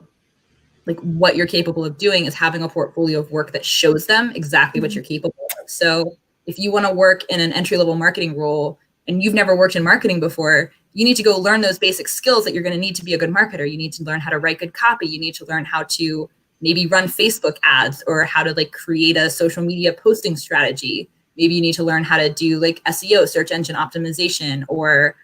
like what you're capable of doing, is having a portfolio of work that shows them exactly what you're capable of. So if you want to work in an entry-level marketing role and you've never worked in marketing before, you need to go learn those basic skills that you're going to need to be a good marketer. You need to learn how to write good copy. You need to learn how to maybe run Facebook ads, or how to like create a social media posting strategy. Maybe you need to learn how to do like SEO, search engine optimization, or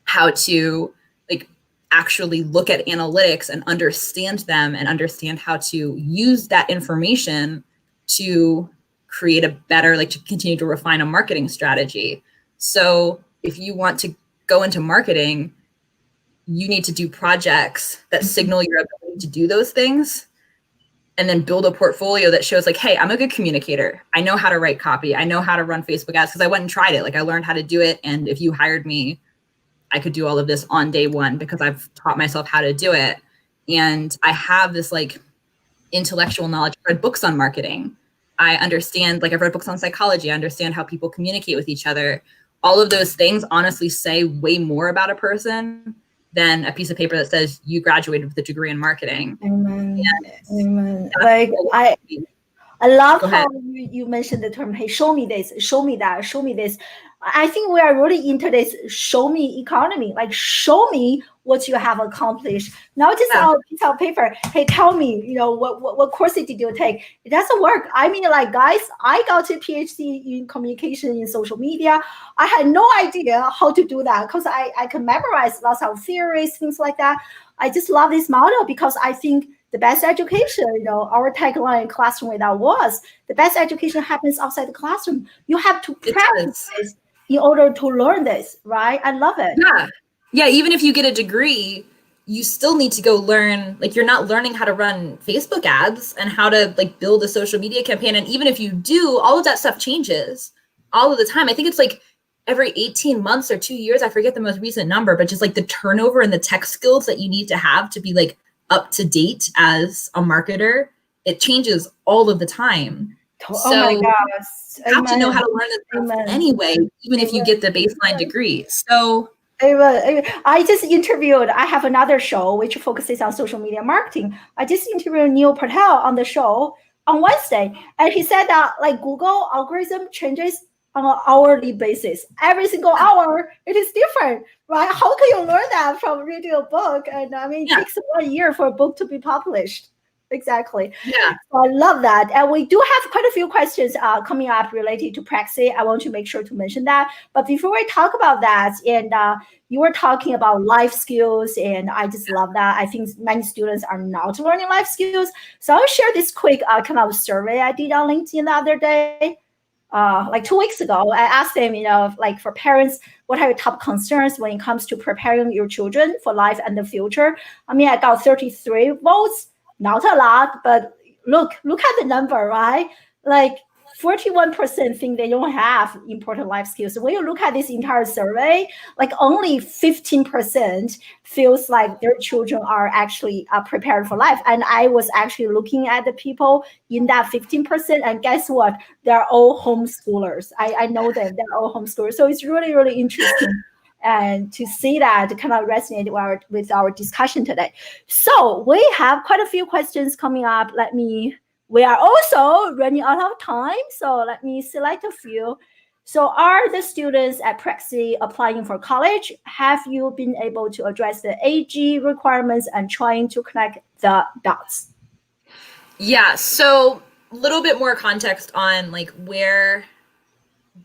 how to like actually look at analytics and understand them and understand how to use that information to create a better, like to continue to refine a marketing strategy. So if you want to go into marketing, you need to do projects that signal your ability to do those things, and then build a portfolio that shows like, hey, I'm a good communicator. I know how to write copy. I know how to run Facebook ads, because I went and tried it. Like I learned how to do it. And if you hired me, I could do all of this on day one because I've taught myself how to do it. And I have this like intellectual knowledge. I've read books on marketing. I understand, like I've read books on psychology. I understand how people communicate with each other. All of those things honestly say way more about a person than a piece of paper that says you graduated with a degree in marketing. Amen. Amen. Like I love how you mentioned the term, hey, show me this, show me that, show me this. I think we are really into this show me economy. Like, show me what you have accomplished. Not just on a piece of paper. Hey, tell me, what courses did you take? It doesn't work. I mean, like, guys, I got a PhD in communication in social media. I had no idea how to do that because I can memorize lots of theories, things like that. I just love this model because I think the best education, our tagline, classroom without walls, the best education happens outside the classroom. You have to practice this in order to learn this, right? I love it. Yeah, even if you get a degree, you still need to go learn, like you're not learning how to run Facebook ads and how to like build a social media campaign. And even if you do, all of that stuff changes all of the time. I think it's like every 18 months or 2 years, I forget the most recent number, but just like the turnover and the tech skills that you need to have to be like up to date as a marketer, it changes all of the time. Oh my gosh. You have to know how to learn this stuff anyway, even if you get the baseline degree. So I just interviewed, I have another show which focuses on social media marketing. I just interviewed Neil Patel on the show on Wednesday. And he said that like Google algorithm changes on an hourly basis. Every single hour, it is different, right? How can you learn that from reading a book? And I mean, it takes 1 year for a book to be published. Exactly. Yeah. So I love that. And we do have quite a few questions coming up related to Praxis. I want to make sure to mention that. But before we talk about that, and you were talking about life skills, and I just love that. I think many students are not learning life skills. So I'll share this quick kind of survey I did on LinkedIn the other day. Like 2 weeks ago, I asked them, like for parents, what are your top concerns when it comes to preparing your children for life and the future? I mean, I got 33 votes. Not a lot, but look at the number, right? Like 41% think they don't have important life skills. So when you look at this entire survey, like only 15% feels like their children are actually prepared for life. And I was actually looking at the people in that 15%, and guess what? They're all homeschoolers. I know them, they're all homeschoolers. So it's really, really interesting. And to see that kind of resonate with our discussion today. So we have quite a few questions coming up. We are also running out of time. So let me select a few. So are the students at Praxis applying for college? Have you been able to address the AG requirements and trying to connect the dots? Yeah, so a little bit more context on like where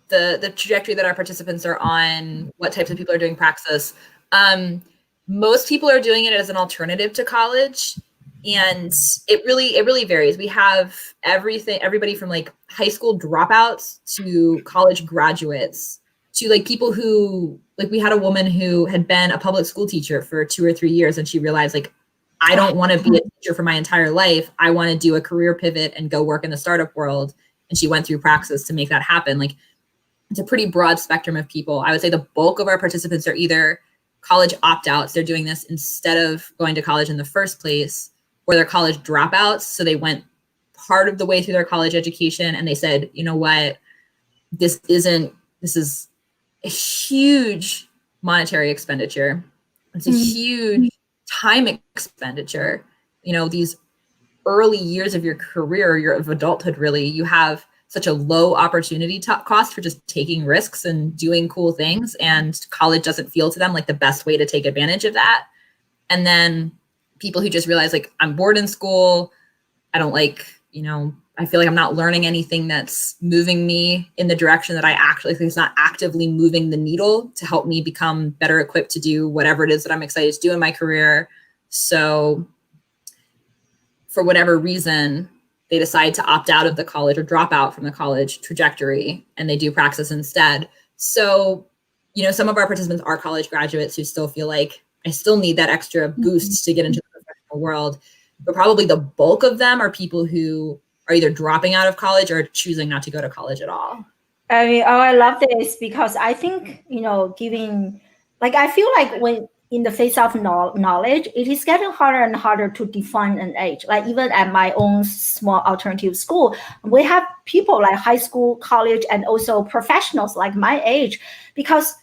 the trajectory that our participants are on, what types of people are doing Praxis. Most people are doing it as an alternative to college, and it really varies. We have everybody from like high school dropouts to college graduates to like people who, like we had a woman who had been a public school teacher for 2 or 3 years, and she realized like, I don't want to be a teacher for my entire life. I want to do a career pivot and go work in the startup world. And she went through Praxis to make that happen. Like, it's a pretty broad spectrum of people. I would say the bulk of our participants are either college opt-outs. They're doing this instead of going to college in the first place, or they're college dropouts. So they went part of the way through their college education and they said, you know what, this is a huge monetary expenditure. It's a huge time expenditure. These early years of your career, of adulthood, really, you have such a low opportunity cost for just taking risks and doing cool things. And college doesn't feel to them like the best way to take advantage of that. And then people who just realize like, I'm bored in school. I don't like, I feel like I'm not learning anything that's moving me in the direction that I actually think is not actively moving the needle to help me become better equipped to do whatever it is that I'm excited to do in my career. So for whatever reason, they decide to opt out of the college or drop out from the college trajectory, and they do Praxis instead. So, some of our participants are college graduates who still feel like I still need that extra boost to get into the professional world. But probably the bulk of them are people who are either dropping out of college or choosing not to go to college at all. I mean, I love this because I think, I feel like when in the face of knowledge, it is getting harder and harder to define an age. Like even at my own small alternative school, we have people like high school, college, and also professionals like my age, because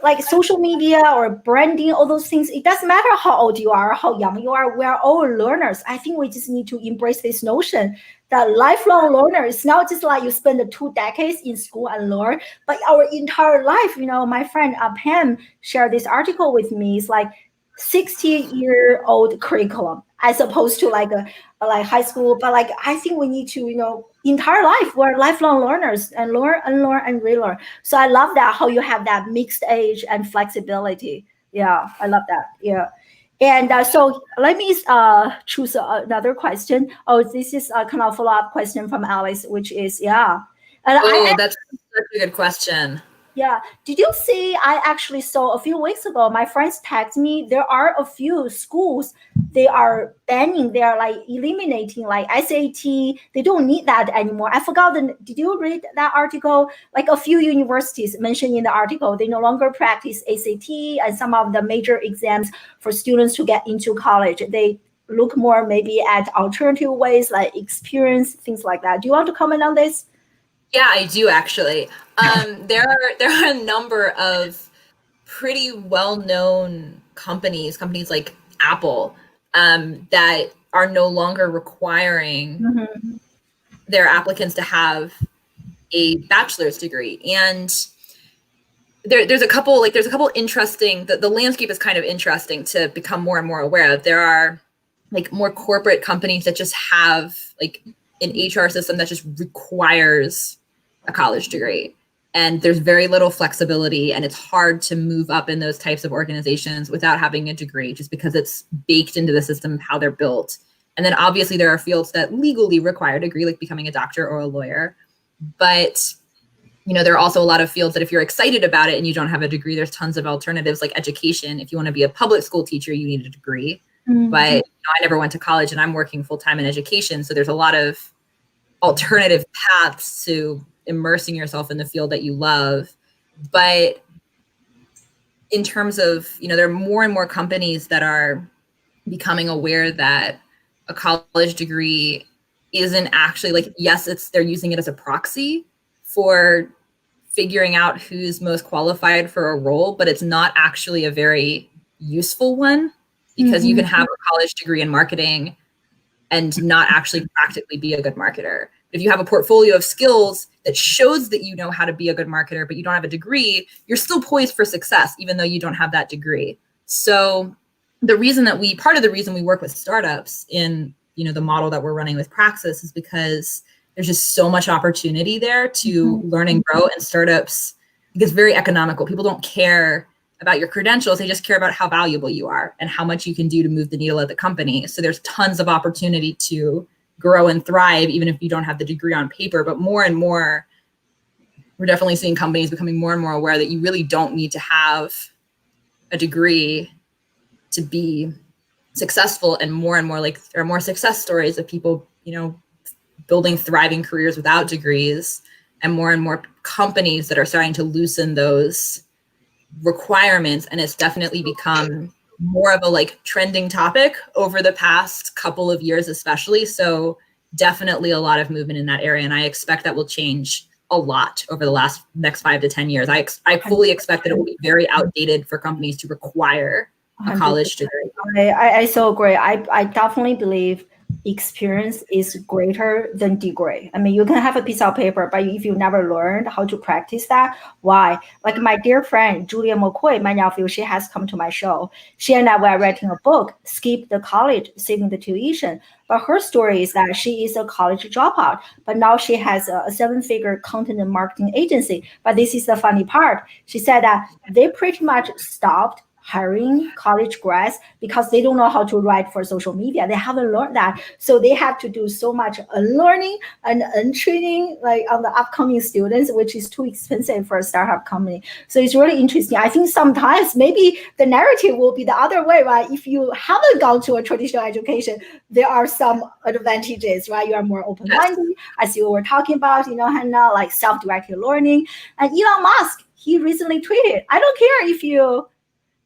like social media or branding, all those things, it doesn't matter how old you are, how young you are, we're all learners. I think we just need to embrace this notion that lifelong learner is not just like you spend 2 decades in school and learn, but our entire life. My friend Pam shared this article with me. It's like 60-year-old curriculum as opposed to like high school. But like I think we need to, entire life, we're lifelong learners and learn and learn and relearn. So I love that how you have that mixed age and flexibility. Yeah, I love that. Yeah. And so let me choose another question. Oh, this is a kind of follow-up question from Alice, which is, yeah. And that's such a good question. Yeah. Did you see, I actually saw a few weeks ago, my friends texted me, there are a few schools, they are banning, they are like eliminating like SAT. They don't need that anymore. I forgot, did you read that article? Like a few universities mentioned in the article, they no longer practice SAT and some of the major exams for students to get into college. They look more maybe at alternative ways like experience, things like that. Do you want to comment on this? Yeah, I do actually. There are a number of pretty well-known companies like Apple, that are no longer requiring their applicants to have a bachelor's degree. And there's a couple interesting, the landscape is kind of interesting to become more and more aware of. There are like more corporate companies that just have like an HR system that just requires a college degree. And there's very little flexibility, and it's hard to move up in those types of organizations without having a degree, just because it's baked into the system of how they're built. And then obviously there are fields that legally require a degree, like becoming a doctor or a lawyer. But there are also a lot of fields that if you're excited about it and you don't have a degree, there's tons of alternatives like education. If you want to be a public school teacher, you need a degree. But I never went to college, and I'm working full-time in education. So there's a lot of alternative paths to immersing yourself in the field that you love. But in terms of, there are more and more companies that are becoming aware that a college degree isn't actually like, yes, they're using it as a proxy for figuring out who's most qualified for a role, but it's not actually a very useful one, because you can have a college degree in marketing and not actually practically be a good marketer. If you have a portfolio of skills that shows that you know how to be a good marketer, but you don't have a degree, you're still poised for success, even though you don't have that degree. So part of the reason we work with startups in, the model that we're running with Praxis is because there's just so much opportunity there to learn and grow. And startups, it's very economical. People don't care about your credentials. They just care about how valuable you are and how much you can do to move the needle at the company. So there's tons of opportunity to grow and thrive, even if you don't have the degree on paper. But more and more, we're definitely seeing companies becoming more and more aware that you really don't need to have a degree to be successful. And more, like there are more success stories of people, building thriving careers without degrees, and more companies that are starting to loosen those requirements. And it's definitely become more of a like trending topic over the past couple of years, especially. So definitely a lot of movement in that area. And I expect that will change a lot over the next 5 to 10 years. I fully expect that it will be very outdated for companies to require a college degree. I so agree. I definitely believe experience is greater than degree. I mean, you can have a piece of paper, but if you never learned how to practice that, why? Like my dear friend, Julia McCoy, my nephew, she has come to my show. She and I were writing a book, Skip the College, Saving the Tuition. But her story is that she is a college dropout, but now she has a 7-figure content and marketing agency. But this is the funny part. She said that they pretty much stopped hiring college grads because they don't know how to write for social media. They haven't learned that. So they have to do so much unlearning and untraining like on the upcoming students, which is too expensive for a startup company. So it's really interesting. I think sometimes maybe the narrative will be the other way, right? If you haven't gone to a traditional education, there are some advantages, right? You are more open-minded, as you were talking about, Hannah, like self-directed learning. And Elon Musk, he recently tweeted, I don't care if you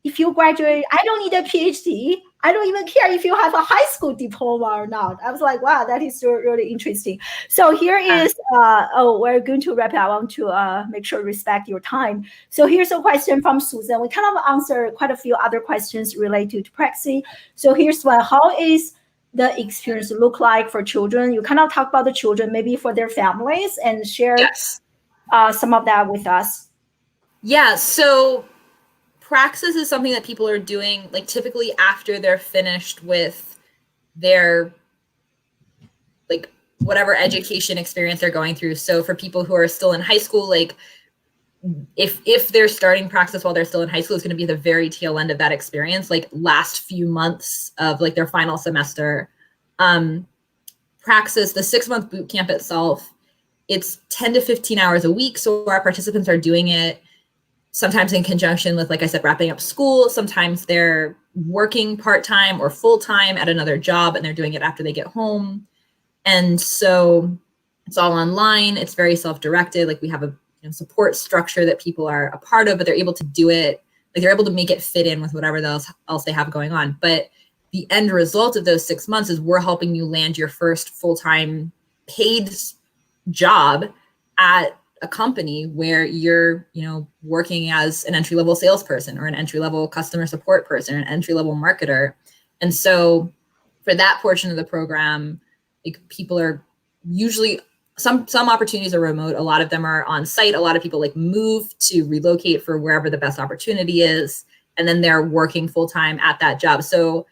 if you graduate, I don't need a PhD. I don't even care if you have a high school diploma or not. I was like, wow, that is really interesting. So here is, we're going to wrap it up. I want to make sure respect your time. So here's a question from Susan. We kind of answered quite a few other questions related to Praxis. So here's one. How is the experience look like for children? You kind of talk about the children, maybe for their families, and share some of that with us. Yeah, so Praxis is something that people are doing like typically after they're finished with their like whatever education experience they're going through. So for people who are still in high school, like if they're starting Praxis while they're still in high school, it's going to be the very tail end of that experience, like last few months of like their final semester. Praxis, the 6-month boot camp itself, it's 10 to 15 hours a week. So our participants are doing it sometimes in conjunction with, like I said, wrapping up school. Sometimes they're working part-time or full-time at another job, and they're doing it after they get home. And so it's all online. It's very self-directed. Like we have a support structure that people are a part of, but they're able to do it. Like they're able to make it fit in with whatever else they have going on. But the end result of those 6 months is we're helping you land your first full-time paid job at a company where you're, working as an entry-level salesperson or an entry-level customer support person, or an entry-level marketer. And so for that portion of the program, like people are usually, some opportunities are remote. A lot of them are on site. A lot of people like move to relocate for wherever the best opportunity is. And then they're working full-time at that job. So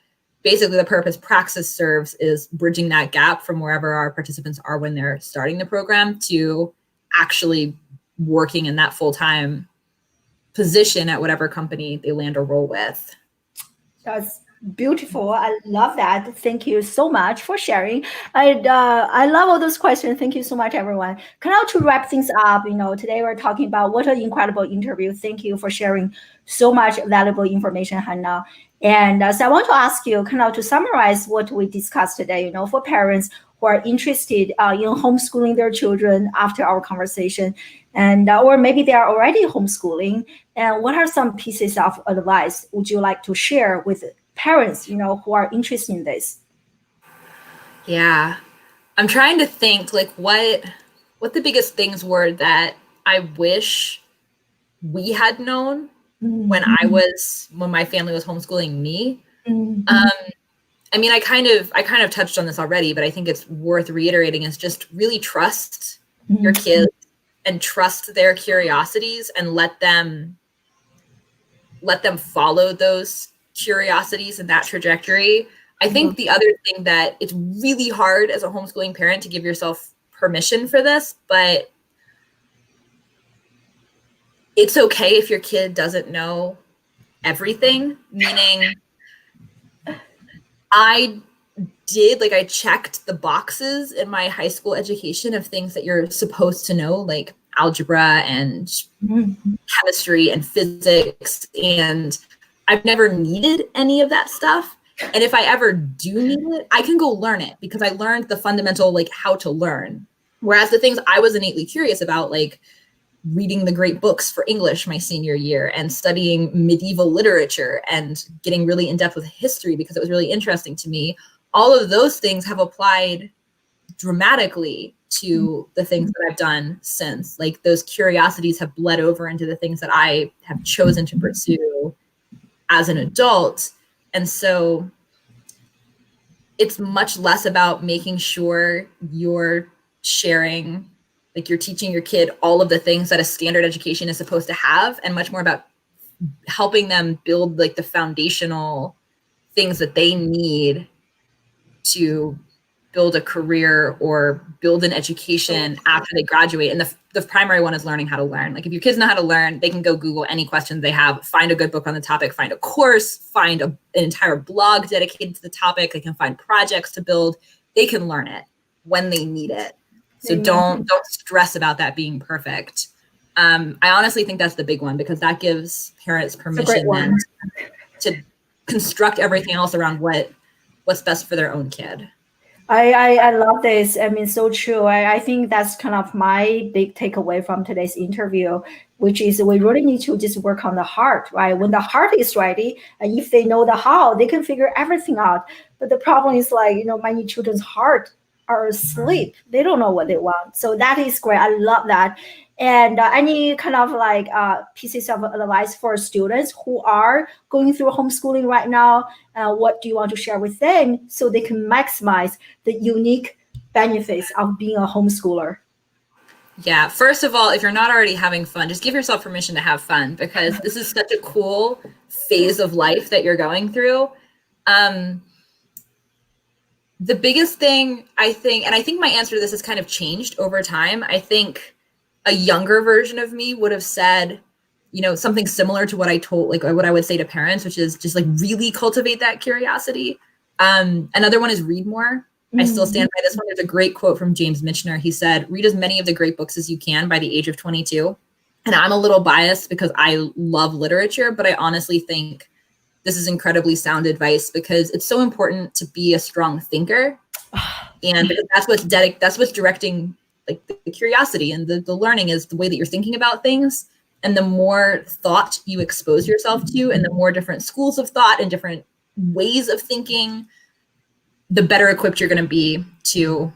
basically the purpose Praxis serves is bridging that gap from wherever our participants are when they're starting the program to actually working in that full-time position at whatever company they land a role with. That's beautiful. I love that. Thank you so much for sharing. I love all those questions. Thank you so much, everyone. Kind of to wrap things up, today we're talking about what an incredible interview. Thank you for sharing so much valuable information, Hannah. And so I want to ask you kind of to summarize what we discussed today, for parents who are interested in homeschooling their children after our conversation, and or maybe they are already homeschooling. And what are some pieces of advice would you like to share with parents, who are interested in this? Yeah, I'm trying to think like what the biggest things were that I wish we had known when my family was homeschooling me. I mean, I kind of touched on this already, but I think it's worth reiterating is just really trust your kids and trust their curiosities and let them follow those curiosities and that trajectory. I think the other thing that it's really hard as a homeschooling parent to give yourself permission for this, but it's okay if your kid doesn't know everything, meaning I checked the boxes in my high school education of things that you're supposed to know, like algebra and chemistry and physics. And I've never needed any of that stuff. And if I ever do need it, I can go learn it because I learned the fundamental, like how to learn. Whereas the things I was innately curious about, like reading the great books for English my senior year and studying medieval literature and getting really in depth with history because it was really interesting to me. All of those things have applied dramatically to the things that I've done since. Like those curiosities have bled over into the things that I have chosen to pursue as an adult. And so it's much less about making sure you're sharing, like you're teaching your kid all of the things that a standard education is supposed to have, and much more about helping them build like the foundational things that they need to build a career or build an education after they graduate. And the primary one is learning how to learn. Like if your kids know how to learn, they can go Google any questions they have, find a good book on the topic, find a course, find an entire blog dedicated to the topic. They can find projects to build. They can learn it when they need it. So don't stress about that being perfect. I honestly think that's the big one because that gives parents permission then to construct everything else around what's best for their own kid. I love this. I mean, so true. I think that's kind of my big takeaway from today's interview. which is we really need to just work on the heart, right? When the heart is ready, and if they know the how, they can figure everything out. But the problem is like, many children's heart are asleep. They don't know what they want. So that is great. I love that. And any kind of like pieces of advice for students who are going through homeschooling right now, what do you want to share with them so they can maximize the unique benefits of being a homeschooler? Yeah, first of all, if you're not already having fun, just give yourself permission to have fun, because this is such a cool phase of life that you're going through. The biggest thing, I think, and I think my answer to this has kind of changed over time. I think a younger version of me would have said, something similar to what I told, like what I would say to parents, which is just like really cultivate that curiosity. Another one is read more. I still stand by this one. There's a great quote from James Michener. He said, read as many of the great books as you can by the age of 22. And I'm a little biased because I love literature, but I honestly think this is incredibly sound advice, because it's so important to be a strong thinker. And that's what's directing like the curiosity and the learning, is the way that you're thinking about things. And the more thought you expose yourself to, and the more different schools of thought and different ways of thinking, the better equipped you're going to be to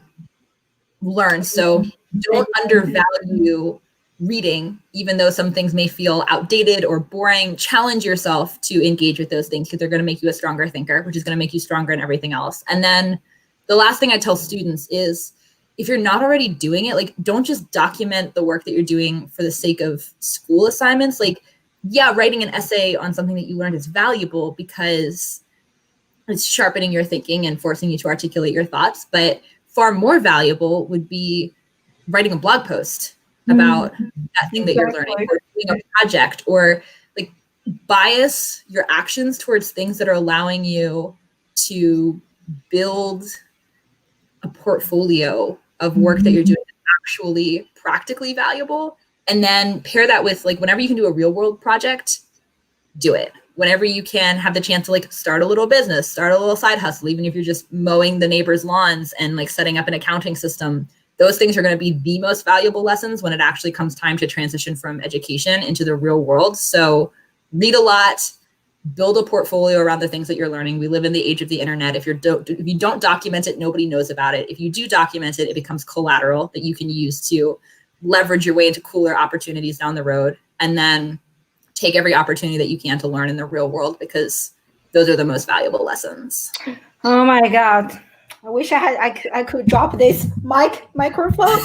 learn. So don't undervalue reading, even though some things may feel outdated or boring. Challenge yourself to engage with those things, because they're going to make you a stronger thinker, which is going to make you stronger in everything else. And then the last thing I tell students is, if you're not already doing it, like, don't just document the work that you're doing for the sake of school assignments. Like, yeah, writing an essay on something that you learned is valuable because it's sharpening your thinking and forcing you to articulate your thoughts. But far more valuable would be writing a blog post about that thing that you're learning, or doing a project, or like bias your actions towards things that are allowing you to build a portfolio of work that you're doing that's actually practically valuable. And then pair that with, like, whenever you can do a real world project, do it. Whenever you can have the chance to like start a little business, start a little side hustle, even if you're just mowing the neighbor's lawns and like setting up an accounting system, those things are going to be the most valuable lessons when it actually comes time to transition from education into the real world. So read a lot, build a portfolio around the things that you're learning. We live in the age of the internet. If you don't document it, nobody knows about it. If you do document it, it becomes collateral that you can use to leverage your way into cooler opportunities down the road. And then take every opportunity that you can to learn in the real world, because those are the most valuable lessons. Oh my God. I wish I could drop this microphone.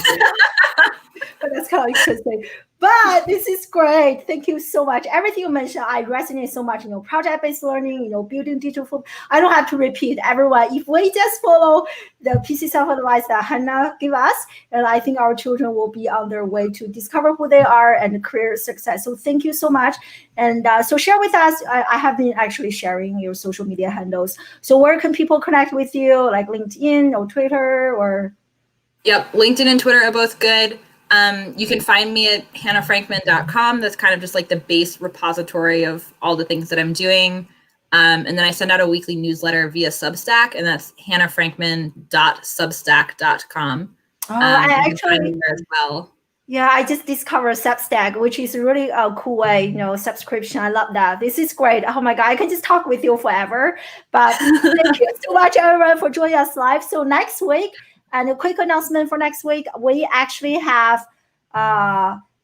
But that's kind of interesting. But this is great. Thank you so much. Everything you mentioned, I resonate so much. Project-based learning, building digital food. I don't have to repeat everyone. If we just follow the pieces of advice that Hannah gave us, and I think our children will be on their way to discover who they are and career success. So thank you so much. And so share with us. I have been actually sharing your social media handles. So where can people connect with you, like LinkedIn or Twitter or? Yep, LinkedIn and Twitter are both good. You can find me at hannahfrankman.com. That's kind of just like the base repository of all the things that I'm doing. And then I send out a weekly newsletter via Substack, and that's hannahfrankman.substack.com. I actually there as well. Yeah, I just discovered Substack, which is really a cool way, subscription. I love that. This is great. Oh my God, I can just talk with you forever. But thank you so much, everyone, for joining us live. So next week, and a quick announcement for next week, we actually have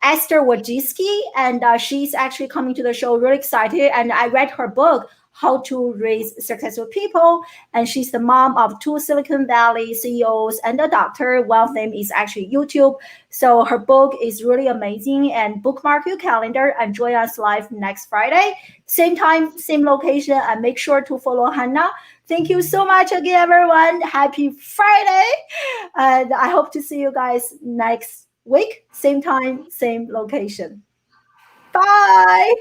Esther Wojcicki, and she's actually coming to the show. Really excited. And I read her book, How to Raise Successful People. And she's the mom of 2 Silicon Valley CEOs and a doctor. One of them is actually YouTube. So her book is really amazing. And bookmark your calendar and join us live next Friday. Same time, same location. And make sure to follow Hannah. Thank you so much again, everyone. Happy Friday. And I hope to see you guys next week. Same time, same location. Bye.